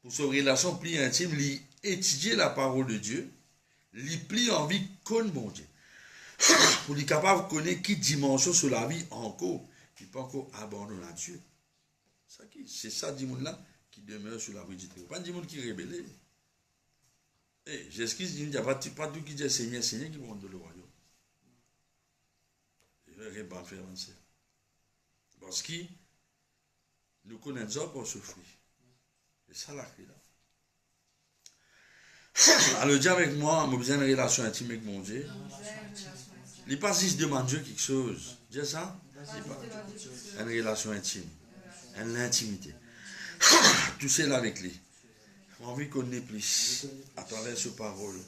pour cette relation plus intime, il étudier la parole de Dieu, il plie en vie comme bon Dieu. Pour être capable de connaître qui dimension sur la vie encore, qui peut encore abandonner à Dieu. C'est ça, dit là qui demeure sur la vie du Pas dit qui est rébellé. Et j'excuse, il n'y a pas tout qui dit Seigneur, Seigneur qui vont dans le royaume. Je vais répondre, frère, parce que nous connaissons pour souffrir. C'est ça la clé là. Alors, dis avec moi, j'ai besoin d'une relation intime avec mon Dieu. Il n'est pas juste demander Dieu quelque chose. Dis ça? Une relation intime. Une intimité. Tout c'est là avec lui. J'ai envie qu'on ait plus à travers ses paroles.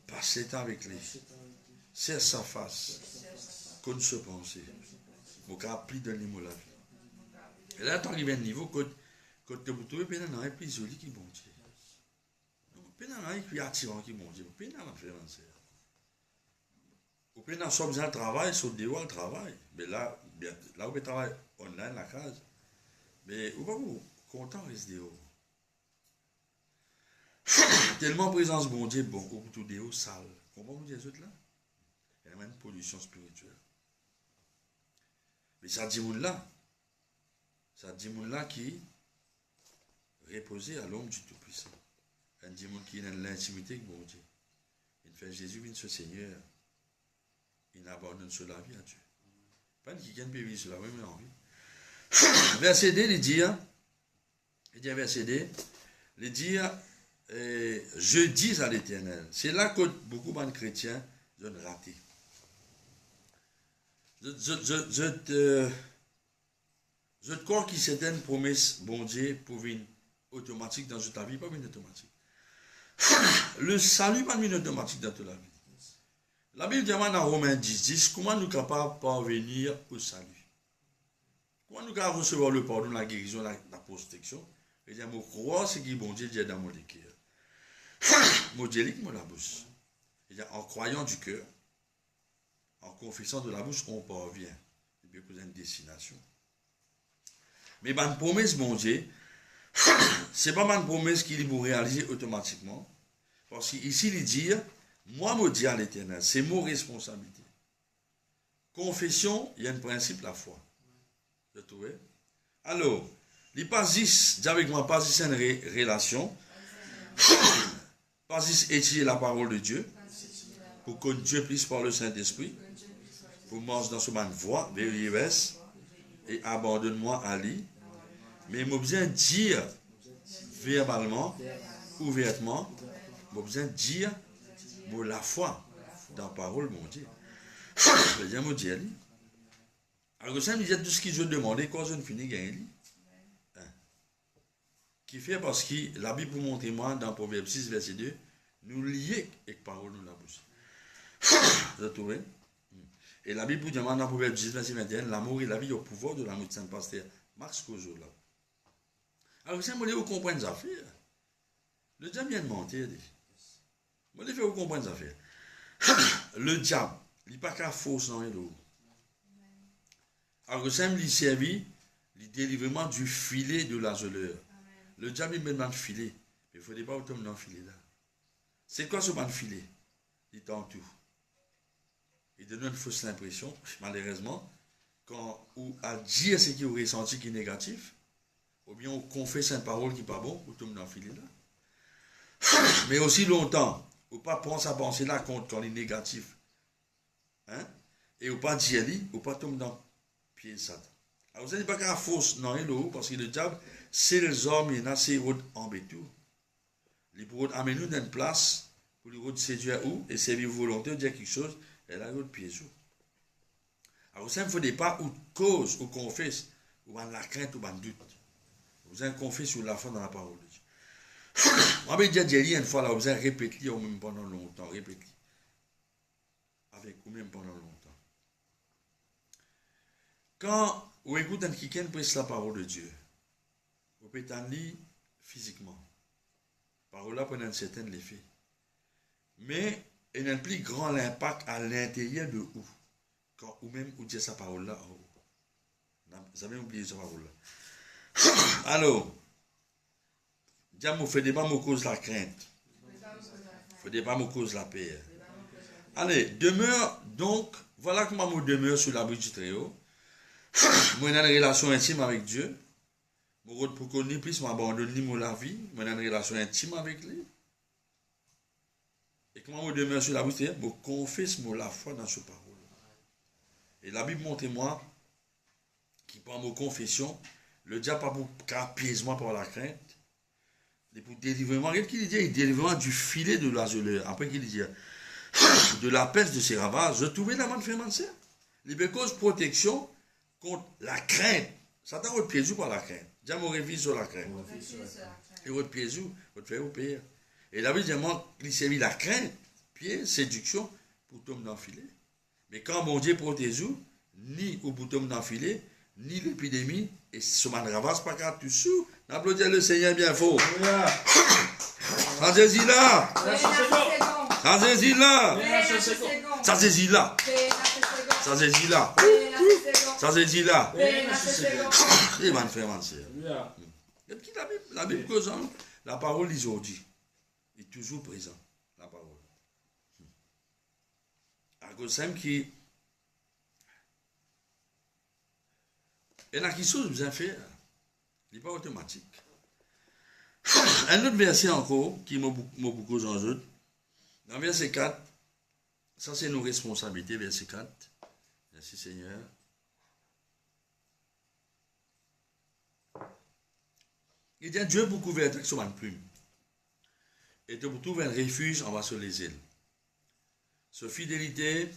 Passer temps avec lui. Serre sa face. Qu'on se pense. Au cas plus de l'immo la vie. Et là, tu arrives à un niveau quand tu trouves un est plus joli qui bon Dieu. Un est plus attirant qui bon Dieu. Un est faire Ou bien dans sommes un travail, sur des le travail. Mais là, où on travaille online, la case. Mais où pas vous content reste dehors. Tellement présence bon Dieu, bon, au tout dehors, sale. Comment vous dites autres là? Il y a même une pollution spirituelle. Mais ça dit là. Ça dit là qui reposait à l'homme du Tout-Puissant. Un démon qui est dans l'intimité avec bon Dieu. Il fait Jésus, vient ce Seigneur. Il abandonne sur la vie à Dieu. Pas qui peut vivre sur la même envie. Verset D, il dit, verset D, il dit, je dis à l'Éternel. C'est là que beaucoup de chrétiens ont raté. Je crois que c'est une promesse, bon Dieu, pour une automatique dans ta vie, pas une automatique. Le salut, pas une automatique dans ta vie. La Bible dit dans Romains 10, comment nous sommes capables de parvenir au salut? Comment nous pouvons recevoir le pardon, la guérison, la protection? Et dire, je crois ce que bon Dieu dit dans mon cœur. Mon Dieu dit que la bouche. En croyant du cœur, en confessant de la bouche, on parvient. Il y a une destination. Mais ma promesse, mon Dieu, ce n'est pas ma promesse qu'il vous réaliser automatiquement. Parce qu'ici, il dit, moi, me dis à l'Éternel, c'est mon responsabilité. Confession, il y a un principe, la foi. Vous trouvez? Alors, il pas juste, dis avec moi, pas juste une relation, pas juste étudier la parole de Dieu, pour que Dieu puisse par le Saint-Esprit, pour manger dans ce man voix, et abandonne-moi à lui. Mais il m'a besoin de dire verbalement, ouvertement, il m'a besoin de dire la foi dans la parole, mon Dieu. Je veux dire, mon Dieu, alors, ça me dit tout ce que je demandais, quand je ne finis gagner. Qui fait parce que la Bible vous montre moi dans Proverbe 6, verset 2, nous lier avec parole nous la bouche. Vous avez trouvé? Et la Bible vous demande dans Proverbe 10, verset 21, l'amour et la vie au pouvoir de l'amour de Saint-Pasteur. Max Kozo là. Alors, ça me dit, vous comprenez les affaires. Le diable vient de mentir. Moi, je vais vous comprendre les affaires. Le diable, il n'est pas qu'à fausse dans les dos. Alors, ça me servi le délivrement du filet de l'asoleur. Le diable, il met dans le filet. Mais il ne faut pas autant dans le filet là. C'est quoi ce ban filet? Il tend tout. Il donne une fausse impression, malheureusement, quand ou à dire ce qui vous ressenti qui est négatif, ou bien on confesse une parole qui n'est pas bon, ou tombe dans le filet là. Mais aussi longtemps, ou pas penser à penser là quand il est négatif. Hein? Et ou pas dire lui, ou pas tomber dans le pied de Satan. Alors vous n'avez pas qu'à fausse, non, parce que le diable, c'est les hommes, il y en a, c'est embêté. Il peut amener nous dans une place pour lui séduire où et servir volonté, dire quelque chose, et là, il pied sous. Alors ça ne faut pas ou cause, ou confesse, ou la crainte, ou doute. Vous avez confesse sur la foi dans la parole de Dieu. On va dire une fois là, vous avez répété ou même pendant longtemps, répété. Avec ou même pendant longtemps. Quand vous écoutez un quelqu'un prêche la parole de Dieu, vous pouvez en lire physiquement. Parole là pendant un certain effet. Mais il y a un plus grand impact à l'intérieur de vous. Quand ou même vous dites sa parole là. Vous avez oublié sa parole là. Alors, Dieu ne fait pas me cause la crainte. Ne fait pas me cause la paix. Allez, demeure donc, voilà comment je demeure sur l'abri du Très-Haut. Moi, j'ai une relation intime avec Dieu. Pour connaître plus, je m'abandonne mon la vie. Moi, j'ai une relation intime avec lui. Et comment je demeure sur l'abri du Très-Haut? Je confesse la foi dans ce parole. Et la Bible montre-moi qui prend mon confession, le diable pas pour piéger moi par la crainte. Et pour délivrer moi, qu'est-ce qu'il dit? Il délivre moi du filet de l'azuleur. Après qu'il dit de la peste de ses ravages, je trouvais la main de frère Manser. Il y a cause protection contre la crainte. Satan va te piéger par la crainte. Diable me révise sur la crainte. Et votre piéger, votre faire au pire. Et la Bible dit, il servit la crainte, pied, séduction, pour tomber dans le filet. Mais quand mon Dieu protège, ni au bouton d'enfiler, ni l'épidémie, et ce man ravasse pas qu'à tout sous, n'applaudir le Seigneur bien fort. Sans-y là! Sans-y là! Sans-y là! Sans-y là! Sans-y là! Et man frère, man sœur. La Bible cause, la parole d'aujourd'hui est toujours présente. La parole. Simple qui et la question que vous avez fait, il n'est pas automatique. Un autre verset encore qui m'a beaucoup enjeu. Dans verset 4, ça c'est nos responsabilités, verset 4. Merci Seigneur. Il dit Dieu pour couvrir avec son plume. Et de pour trouver un refuge en bas sur les îles. Sur fidélité,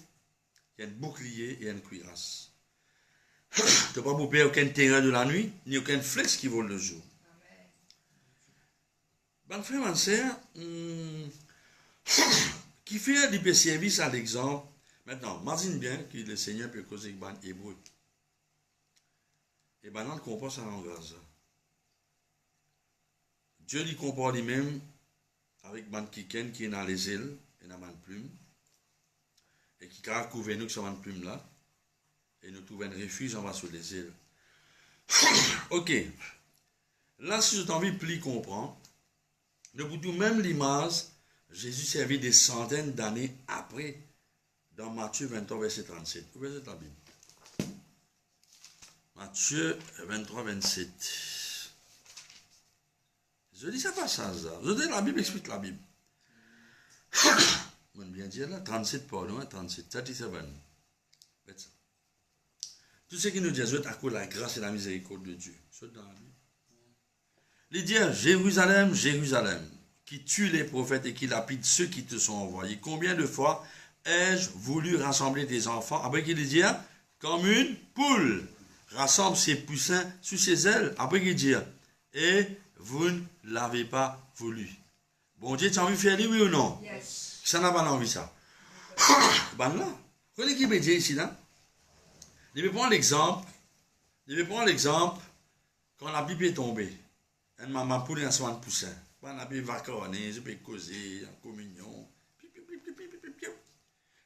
il y a un bouclier et une cuirasse. Tu ne peux pas perdre aucun terrain de la nuit, ni aucun flex qui vole le jour. Bon frère, ma sœur, qui fait du service à l'exemple, maintenant, imagine bien que le Seigneur peut causer avec hébreu. Et maintenant, on comprend ça en langage. Dieu lui compare lui-même avec man quelqu'un qui est dans les îles et dans man plume. Et qui a couvert nous sur une plume là, et nous trouvons un refuge en bas sur les îles. Ok. Là, si je t'envie de plus comprendre, nous pouvons même l'image, Jésus servit des centaines d'années après, dans Matthieu 23, verset 37. Où est la Bible? Matthieu 23, 27. Je dis ça pas ça. Je dis la Bible explique la Bible. On bien dire là, 37 pardon, 37, 37. Tout ce qui nous dit, à cause de la grâce et la miséricorde de Dieu. C'est dans la Bible. Il dit, Jérusalem, Jérusalem, qui tue les prophètes et qui lapide ceux qui te sont envoyés. Combien de fois ai-je voulu rassembler tes enfants? Après qu'il dit, comme une poule rassemble ses poussins sous ses ailes. Après qu'il dit, et vous ne l'avez pas voulu. Bon Dieu, tu as envie de faire lui, oui ou non? Yes. Ça n'a pas envie ça. Ben là, regardez qui me dit ici là. Je vais prendre l'exemple. Quand la Bible est tombée. Elle m'a poulé un soin de poussin. Quand la Bible va corner, je peux causer en communion.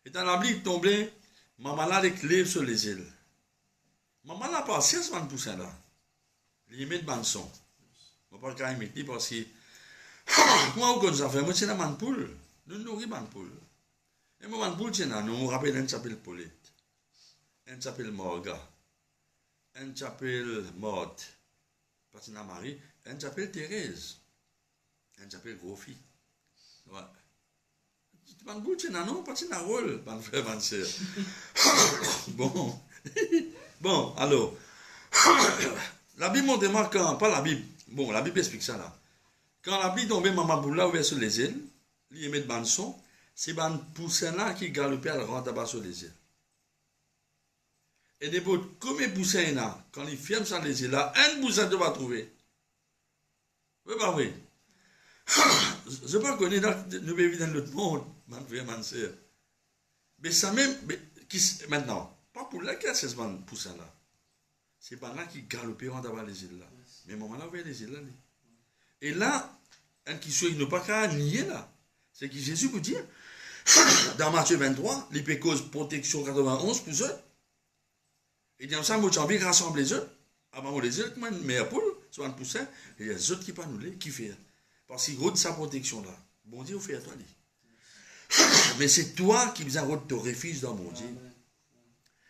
Et dans la Bible tombée, maman là les clés sur les îles. Maman là pas 6 soin de poussin là. Il met de ban son. Je ne vais pas imiter parce que comment vous connaissez ça fait? Moi c'est la man poule. Nous nourrissons man poule. Et moi man poule c'est là, nous on rappelle un s'appelle Paulette. Un s'appelle Morga. un s'appelle Maud, parce que Marie, un s'appelle Thérèse, un s'appelle Gros-Fille. Ouais. Tu m'as dit, non, parce que c'est un rôle, mon frère, ma soeur. Bon. Bon, alors. La Bible montre moi quand, pas la Bible, bon, la Bible explique ça là. Quand la Bible tombait, maman Boula ouvert sur les îles, il y avait de son, c'est ban poussin là qui galopait à la rente sur les îles. Et des bouts, comme les poussins là, quand ils ferment sur les îles là, un poussin tu vas trouver. Oui, pas vrai. Je ne pas connaître, nous vivons dans l'autre monde, mon frère, ma soeur. Mais ça même, maintenant, pas pour la caisse, ce poussin là. C'est pas là qui galopait devant les îles là. Mais maman là, ouvert les îles là. Et là, un qui soit, il n'a pas qu'à nier là. C'est que Jésus vous dit, dans Matthieu 23, les pécoses protection 91 pour eux. Et dans ça, moi, envie de rassembler les œufs. Avant les œufs, comme une mère poule, soit un poussin, et il y a des autres qui pas nous les, qui fait. Parce qu'il rôde sa protection là. Bon Dieu, fait à toi. Mais c'est toi qui viens rôde ton refuge dans mon Dieu.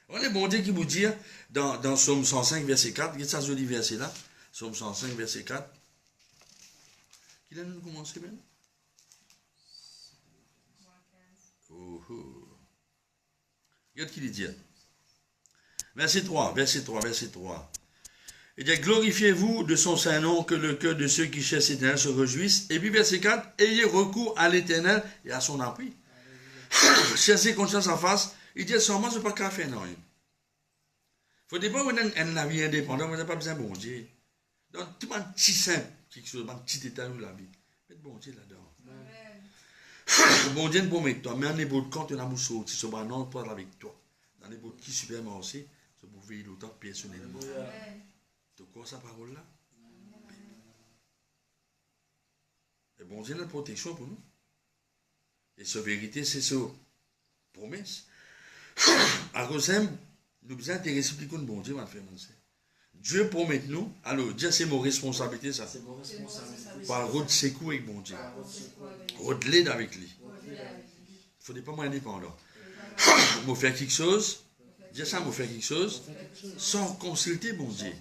On est bon Dieu qui vous dit, dans Somme 105, verset 4, il y a ça joli verset là, Somme 105, verset 4. Qui a nous commencé même? Oh, oh. Regarde qui dit. Verset 3. Il dit, glorifiez-vous de son saint nom, que le cœur de ceux qui cherchent l'Éternel se réjouisse. Et puis verset 4, ayez recours à l'Éternel et à son appui. Cherchez conscience en face. Il dit, seulement, ce n'est pas qu'à faire, non. Il ne faut pas avoir une vie indépendante, on n'a pas besoin de bon Dieu. Donc, tout le monde petit simple, quelque chose, un petit détail de la vie. Mets bon Dieu là-dedans. Bon Dieu ne peut mettre toi, mais en ébout de compte, on a moussou, si ce non, toi avec toi. Dans les bouts qui super marché, ce pour veiller l'autant personnellement. De quoi sa parole là? Et bon Dieu a une protection pour nous. Et sa vérité, c'est sa promesse. À cause de nous besoin intéresser plus qu'on bon Dieu, ma frère, mon frère. Dieu promet nous, alors Dieu c'est mon responsabilité ça. C'est mon responsabilité. Par route secours avec bon Dieu. Route l'aide avec lui. Il ne faut pas moins indépendant. Je faire quelque chose, Dieu ça me faire quelque chose, sans consulter bon Dieu.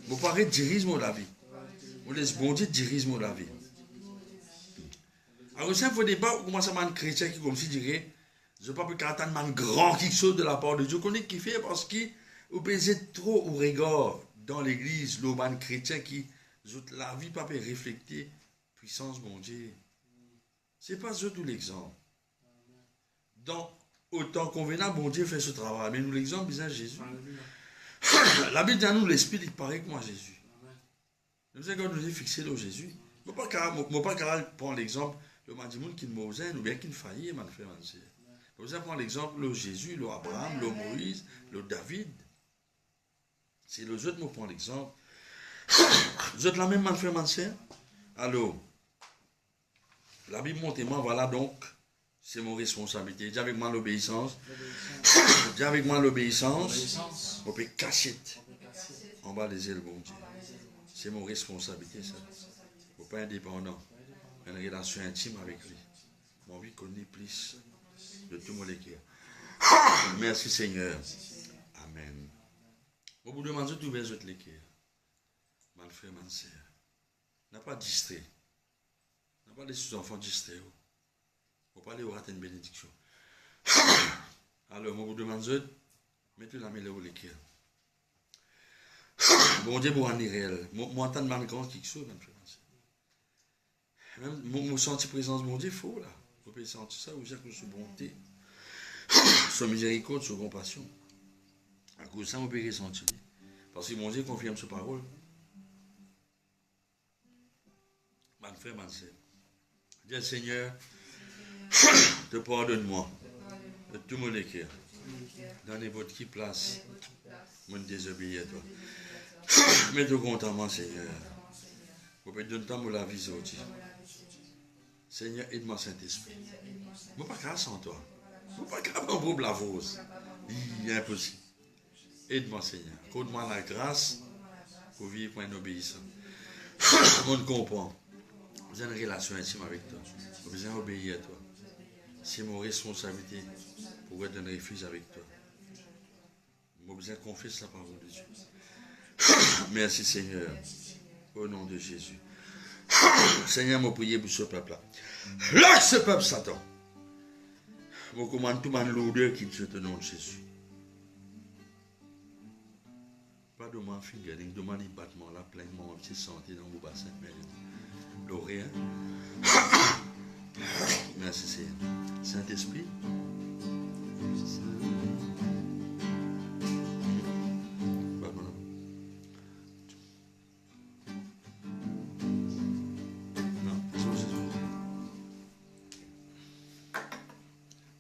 Je paraît dirige mon la vie. Je laisse bon Dieu dirige mon la vie. Alors ça, il ne faut pas commencer à être chrétien qui comme si dirait, je ne peux pas attendre un grand quelque chose de la part de Dieu. Qu'on est qui fait parce qu'il pèse trop au regard dans l'église, l'homme chrétien qui, la vie pas peut refléter puissance mon Dieu. Ce n'est pas ça tout l'exemple. Donc, autant convenable, bon Dieu fait ce travail. Mais nous, l'exemple, c'est Jésus. La Bible dit à nous, l'esprit, il paraît que moi, Jésus. Nous avons nous fixé sur Jésus. Je ne peux pas prendre l'exemple de Madimoun qui nous ou bien qui nous faillit, ma frère, ma soeur. Vous allez prendre l'exemple de Jésus, le Abraham, le Moïse, le David. C'est le autres qui prend l'exemple. Vous êtes la même, ma frère, ma soeur. Alors, la Bible montre moi, voilà donc, c'est mon responsabilité. Dis avec moi l'obéissance. Dis avec moi l'obéissance. On peut cacher. On va les ailes, bon Dieu. C'est mon responsabilité, ça. Il ne faut pas être indépendant. Une relation intime avec lui. Mon vie connaît plus de tout mon équipe. Merci Seigneur. Amen. Je vous demande de trouver votre l'équipe. Mon frère, ma soeur. N'a pas distrait. N'a pas laissé les enfants distraits. Il ne faut pas aller au rater une bénédiction. Alors, je vous demande de mettre la main là où l'équipe. Bon Dieu, pour en est réel. Moi, entendre ma grande quelque chose, mon frère. Même mon senti présence de mon Dieu, il faut là. Vous pouvez sentir ça, vous dire que sous bonté, sous miséricorde, sous compassion. À cause de ça, vous pouvez ressentir. Parce que mon Dieu confirme sa parole. Mon frère, ma soeur. Dis Seigneur, te pardonne-moi de tout mon équerre. Dans n'importe qui place, mon désobéir à toi. Mets-toi content, Seigneur. Vous pouvez donner temps pour la vie aujourd'hui. Seigneur, aide-moi, Saint-Esprit. Je ne peux pas faire sans toi. Je ne peux pas faire pour la vose. Il est impossible. Aide-moi, Seigneur. Accorde-moi la grâce pour vivre pour un obéissant. On comprend. J'ai une relation intime avec toi. J'ai besoin d'obéir à toi. C'est mon responsabilité pour être un refuge avec toi. J'ai besoin de confier la parole de Dieu. Merci Seigneur. Au nom de Jésus. Seigneur, je prie pour ce peuple-là. Lâche ce peuple, Satan. Je commande tout le monde l'odeur qui te nom de Jésus. Pas de mon fingering, de mon battement là, pleinement, c'est senti dans vos bassins. L'oreille. Merci Seigneur. Saint-Esprit.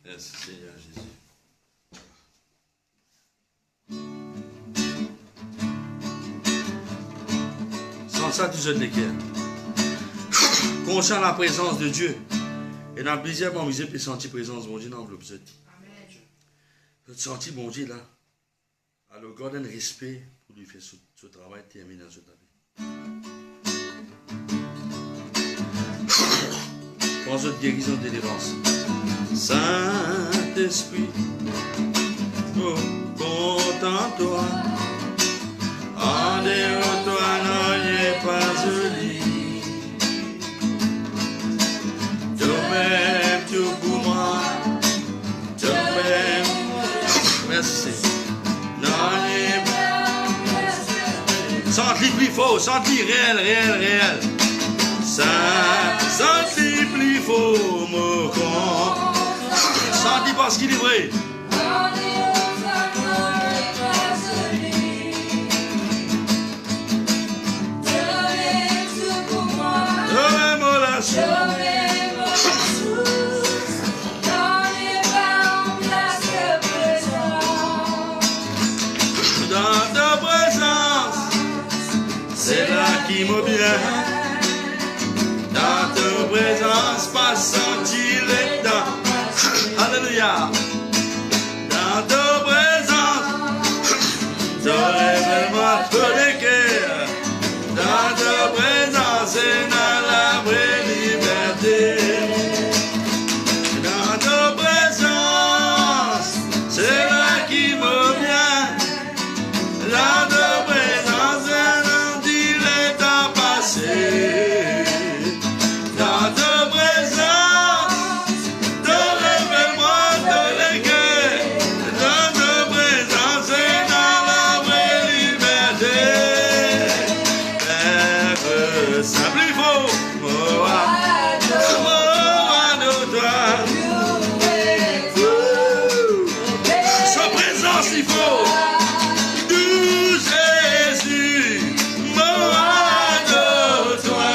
Merci Seigneur Jésus. Sans ça, tu jettes les cœurs. Conscient de la présence de Dieu. Et dans plusieurs moments, vous avez senti la présence de mon Dieu dans l'enveloppe. Vous avez senti mon Dieu là. Alors, gardez un respect pour lui faire ce travail terminé dans ce tapis. Pense de guérison de délivrance. Saint-Esprit, oh, contente-toi. En dehors de toi, non, n'est pas joli. Toi-même, tout pour moi. Toi-même. Merci. Non, n'est pas. Sens-le plus fort, sens-le réel. Sens-le plus fort, mon con. Sens-le parce qu'il est vrai. Dans ta présence, c'est là qui me vient. Dans ta présence, pas sentir les dents. Alléluia. Dans ta présence, j'aurais vraiment tout le cœur. Dans ta présence, c'est dans la vraie liberté. Dans ta présence, c'est là qui me vient. Dans ta présence, c'est dans dit les temps passés. Dans ta présence, te révèle-moi de les cœurs. Dans ta présence, c'est dans la vraie liberté. Ça plus faux, sa présence il faut. Doux Jésus, adore-toi.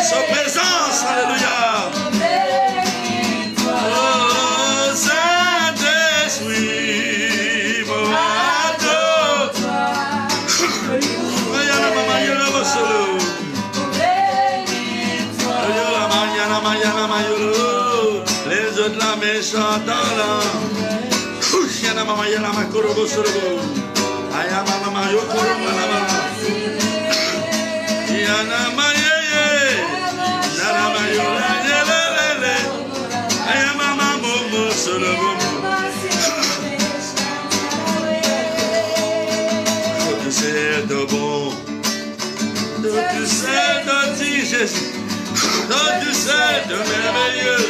Sa présence, alléluia. Oh Saint-Esprit, adore-toi. Les autres la méchante dans l'âme. Mama yana makorobo sorobo. Aya mama mayo korobo mama. Yana maye. Nana mayo lele. Aya mama momo sorobo. Tu sais de bon. Tu sais de ti Jésus. Tu sais de merveilleux.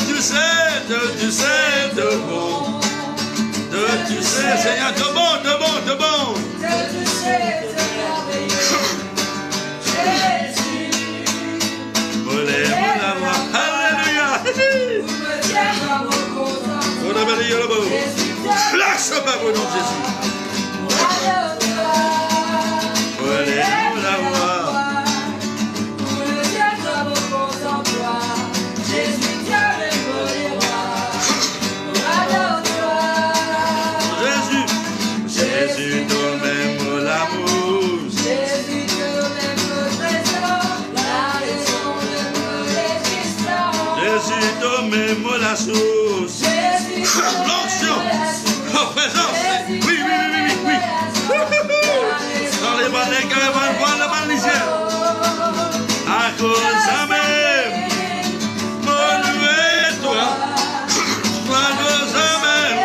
Tu sais de bon. Tu sais, Seigneur, de bon. Tu sais de merveilleux. Jésus. Alléluia. Lâche pas au nom de Jésus. La voix. Jésus, toi-même l'amour. Jésus, toi-même trésor, la raison de nos existences. Jésus, toi-même la source. Jésus, l'onction, la présence. Oui. Dans les bas des cœurs, on voit la malicière. À cause de même, mon Dieu et toi. À cause de même.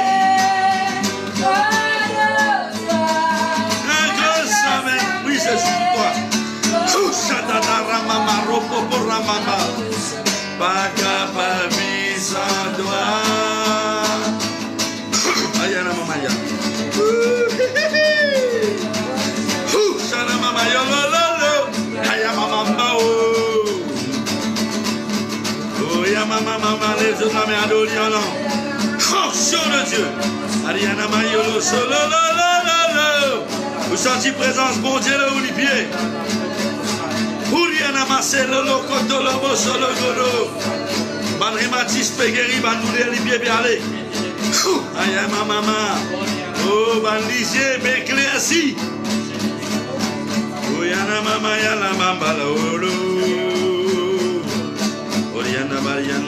c'est sur toi. Pas capable sans toi. Ayana mamaya. Shana mamaya lolo. Ayama mama oh. Oh yama mama les autres la main adoriana. Fonction de Dieu. Ariana mayolo solo lolo. Vous sentez présence bon Dieu là où les pieds. Uriana maselo lokoto lobo solo goro. Ban rhumatisme pegeri ban douleur les pieds bien aller. Ayama mama. Oh ban lisier bien clair si. Oyana mama yana mamba la olo. Oriana Marian.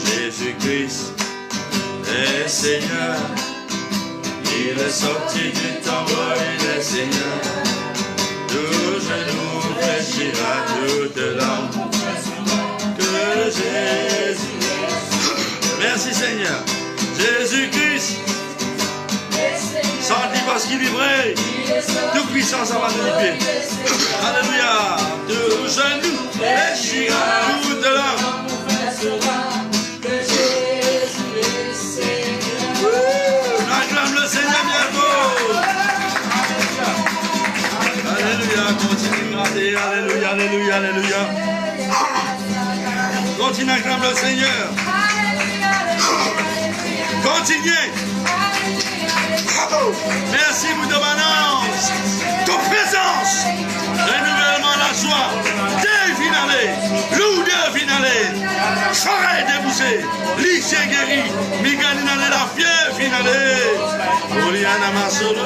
Jésus-Christ est Seigneur. Il est sorti du tombeau, il est Seigneur. Tout genou fléchira, toute langue que Jésus est. Merci Seigneur. Jésus-Christ, senti parce qu'il est vrai, toute puissance à battre les pieds. Alléluia. Tout genou fléchira, toute langue. Acclame le Seigneur bien fort. Alléluia, continue de gratter. Alléluia, alléluia, alléluia. Continue à acclamer le Seigneur. Continuez. Merci pour ton annonce, ton présence, renouvellement la joie, des finales, loup de finale, charrette débouchée, lycée guéri, miganine la fièvre finale. Oriana Masolo,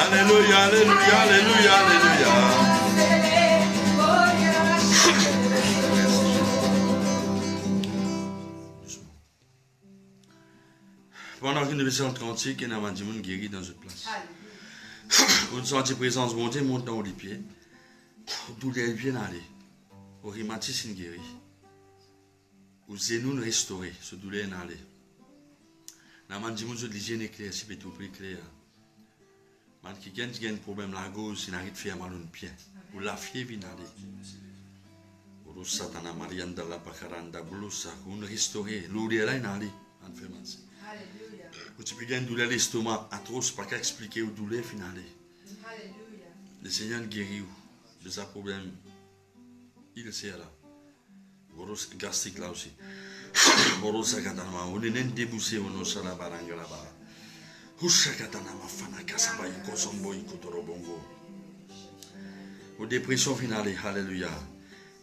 alléluia, alléluia, alléluia, alléluia. Pendant que nous faisons le cantique, il y a un monde guéri dans une place. Vous sentez présence bon Dieu monte dans les pieds. D'où les pieds n'aller. Au rhumatisme guéri. Au zénoun restauré. Ce douleur n'aller. N'a pas dit mon Dieu de l'hygiène éclair, si tout prix clair. Man qui gagne un problème la gauche, il n'arrête de faire mal au pied. Ou la fièvre n'aller. Ou satana mariane de la pacaranda blousa, ou restauré. L'oulé là n'aller. Ou tu peux gagner une douleur l'estomac atroce, pas qu'à expliquer où douleur finale. Le Seigneur guérit où de sa problème. Il sait là. Boros gastrique là aussi. Boros sakatana, on est déboussé au nom de la baranga là-bas. Hushakatana mafana kasaba yikosombo yikotorobongo. Aux dépressions finale, alléluia.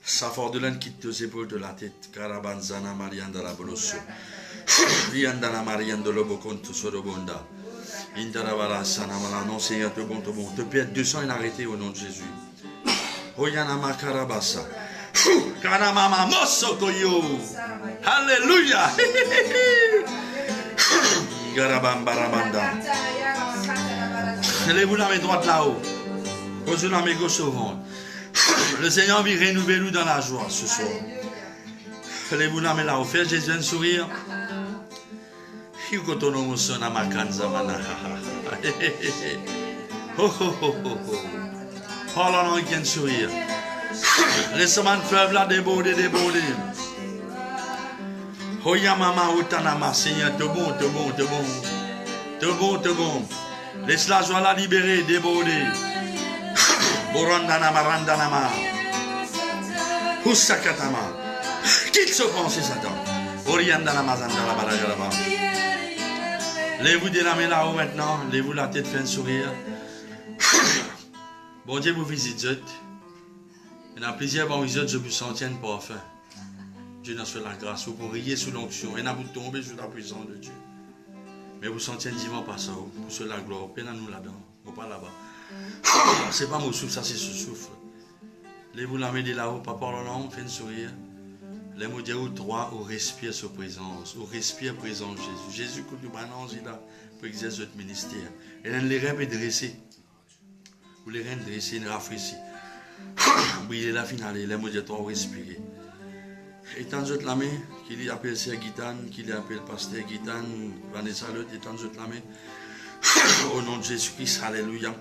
Sa fordelane quitte tes épaules de la tête, Karabanzana Marian de la Bolosso. Viandana Marian de Loboconte Sorobonda. Indaravara Sanamala, non Seigneur, te bon, te bon. Te pète 200 inarrêtés au nom de Jésus. Oyanama Karabasa. Karamama Mosokoyo. Alléluia. Garabambaramanda. Lève-vous la main droite là-haut. Posez la main gauche au ventre. Le Seigneur vient renouveler nous dans la joie ce soir. Lève-vous la main là-haut. Faites Jésus un sourire. Oh là là, il y a un sourire. Laissez-moi une fleuve là déborder, déborder. Oh ya maman, outanama, Seigneur, te bon, te bon, te bon. Te bon, te bon. Laisse la joie la libérer, déborder. Borandanama, randanama. Houssakatama. Quitte ce pensée, Satan. Oriandanama, zandala, balagalaba. Lève-vous de la main là-haut maintenant. Lève-vous la tête, fait un sourire. Bon Dieu vous visite. Il y a plusieurs bons visites, je vous sentir une parfum. Dieu nous fait la grâce. Vous pouvez rier sous l'onction. Et vous tomber sous la puissance de Dieu. Mais vous sentez un divan par ça. Pour ceux la gloire. Peine à nous là-dedans. Vous pas là-bas. C'est pas mon souffle, ça c'est ce souffle. Lève-vous la main de là-haut. Papa, là, fait un sourire. Les mots dire trois, on respire sa présence, on respire présence Jésus. Jésus, quand nous balance, il a pour exercer notre ministère. Et là, les reins dressés. Ou les reins dressés, ils rafraîchissent. Oui, il est là, finale. Les mots dire trois, on respire. Et tant de la main, qu'il y appelle Sir Guitane, qu'il y appelle Pasteur Guitane, Vanessa Lot, et tant de la main. Au nom de Jésus-Christ, alléluia.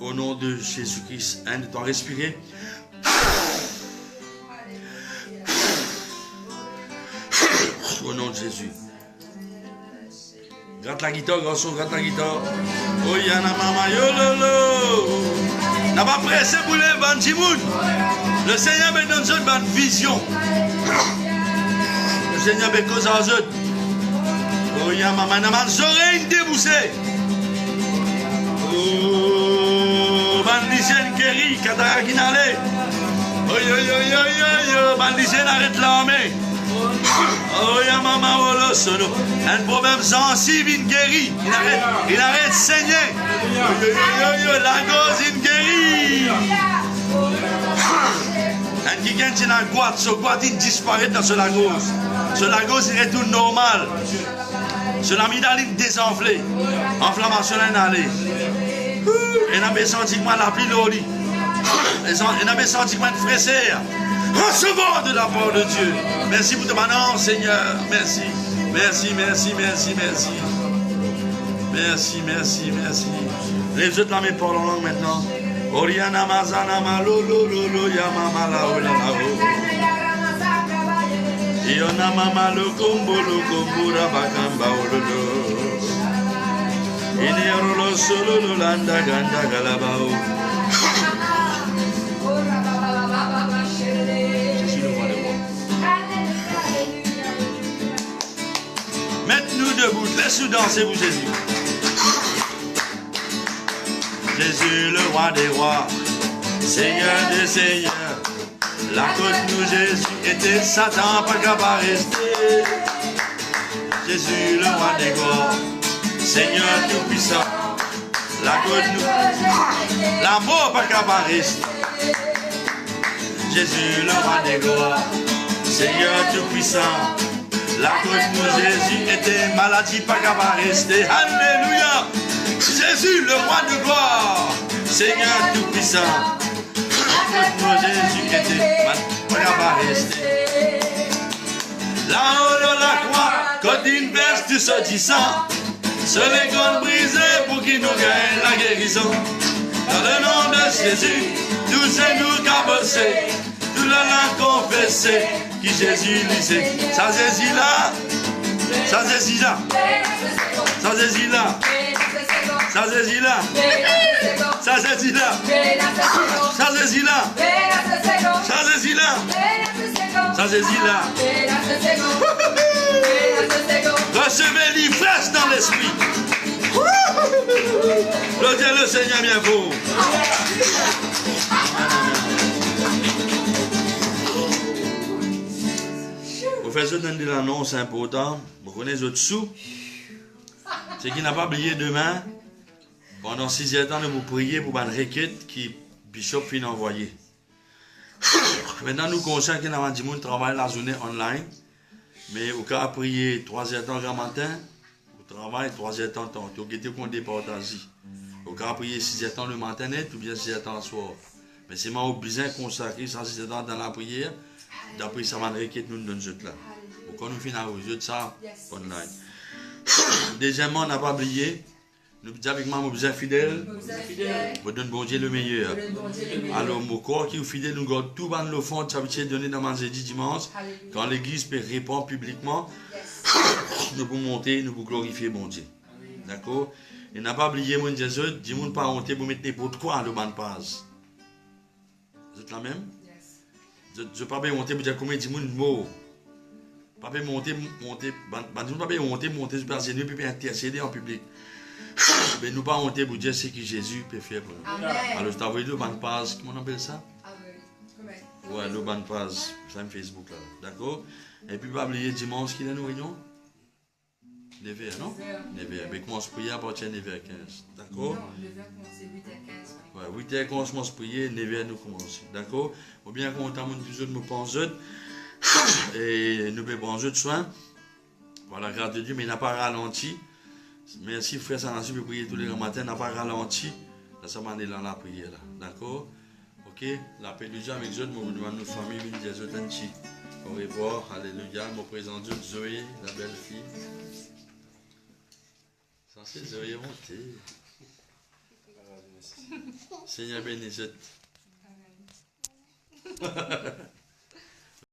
Au nom de Jésus-Christ, un de temps respirer. Au nom de Jésus. Gratte la guitare, garçon, gratte la guitare. Oh, yana mama, yo lolo. N'a pas pressé pour les bandimoun. Le Seigneur me donne une bonne vision. Le Seigneur me cause en eux. Oh, yana mama, n'a pas oreilles déboussées. Oh, bandicien guéri, katarakinale. Oh, yo, yo, yo, yo, yo, bandicien arrête l'armée. Oh, ya maman, oh, sono. Un problème sensible, il guérit. Il arrête de saigner. Oh, yo, yo, yo, la gauze, il guérit. Un qui gagne dans la boîte, ce boîte, il disparaît dans ce lagose. Ce lagose, il retourne normal. Ce l'amygdaline désenflée. Inflammation, elle est allée. Et on a senti que moi, la pile au lit. Et on a senti que moi, une fraissère. Recevons de la part de Dieu. Merci pour ton nom, Seigneur. Merci. Merci, merci, merci, merci. Merci, merci, merci. Les autres, la main parlent en langue maintenant. Oriana Mazana Malolo Lolo Yamama la Ola la O. Iona Mama lo combo Rabakamba Ololo. Ineoro solo Lolanda Ganda Galabao. Mettez-nous debout, laisse-nous danser pour Jésus. Jésus, le roi des rois, Seigneur des seigneurs. La côte nous, Jésus, était Satan, pas capable de rester. Jésus, le roi des gloires, Seigneur tout-puissant. La côte nous, la mort, pas capable de rester. Jésus, le roi des gloires, Seigneur tout-puissant. La cause de Jésus était maladie, pas capable de rester. Alléluia. Jésus, le roi de gloire, Seigneur tout-puissant. La cause de Jésus était pas capable de rester. Là-haut de la croix, quand une verse du sautissant, se les cônes brisées pour qu'il nous gagne la guérison. Dans le nom de Jésus, tous ces nous cabossés, tout le langue confessé. Qui Jésus lisait, ça Jésus là, ça Jésus là, ça Jésus là, ça Jésus là, ça Jésus là, ça Jésus là, ça Jésus là, ça Jésus là. Recevez l'ivresse dans l'esprit. Le Dieu le Seigneur bien beau. Vous faites une annonce importante. Vous connaissez votre sous. C'est qu'il n'a pas oublié demain. Pendant 6 heures, nous vous prier pour une requête qui Bishop finit envoyer. Maintenant, nous conscients qu'il y a des gens qui travaillent la journée online. Mais au cas de prier 3 heures temps grand matin, vous travaillez 3 heures temps. Vous avez qu'on départage. Au cas de prier 6 heures temps le matin, ou bien 6 heures temps le soir. Mais c'est moi obligé de consacrer 6 heures temps dans la prière. D'après ça, ma requête nous donne là. Quand nous finissons aux ça, online. Deuxièmement, on n'a pas oublié. Nous disons avec moi, nous sommes fidèles. Vous donnez bon Dieu le meilleur. Alors, mon corps qui est fidèle, nous gardons tout le fond de sa donné dans le jeudi dimanche. Quand l'église peut répondre publiquement, nous pouvons monter, nous pouvons glorifier bon Dieu. D'accord? Et n'a pas oublié, mon Dieu, dis-moi pas honte pour mettre n'importe quoi dans le ban de passe. Vous êtes la même? Je ne pas monter pour dire combien de mots. Pas monter, monter sur place, nous pouvons intercéder en public. Mais nous pas monter pour dire ce que Jésus peut faire pour nous. Alors, je t'envoie le ban de passe, comment on appelle ça? Ouais, le ban de passe, c'est un Facebook là. D'accord? Et puis, pas oublier dimanche qu'il y a une réunion? 9h, non? 9h. Mais commence à prier à partir de 9h15. D'accord? Non, 9h commence, 8h15. Ouais, 8h commence à prier, 9h nous commençons. D'accord? Ou bien qu'on t'a mon plus de me penser et nous pouvons prendre de soin. Voilà, grâce de Dieu, mais il n'a pas ralenti. Merci, frère Sanassi, pour prier tous les matins, il n'a pas ralenti. Là, ça m'a dit dans la prière. D'accord? Ok? La paix de Dieu avec Dieu, nous demandons nos familles, nous disons, Au revoir, alléluia. Mon présent Dieu, Zoé, la belle fille. Ça c'est Zoé montée. Seigneur bénisse. Amen.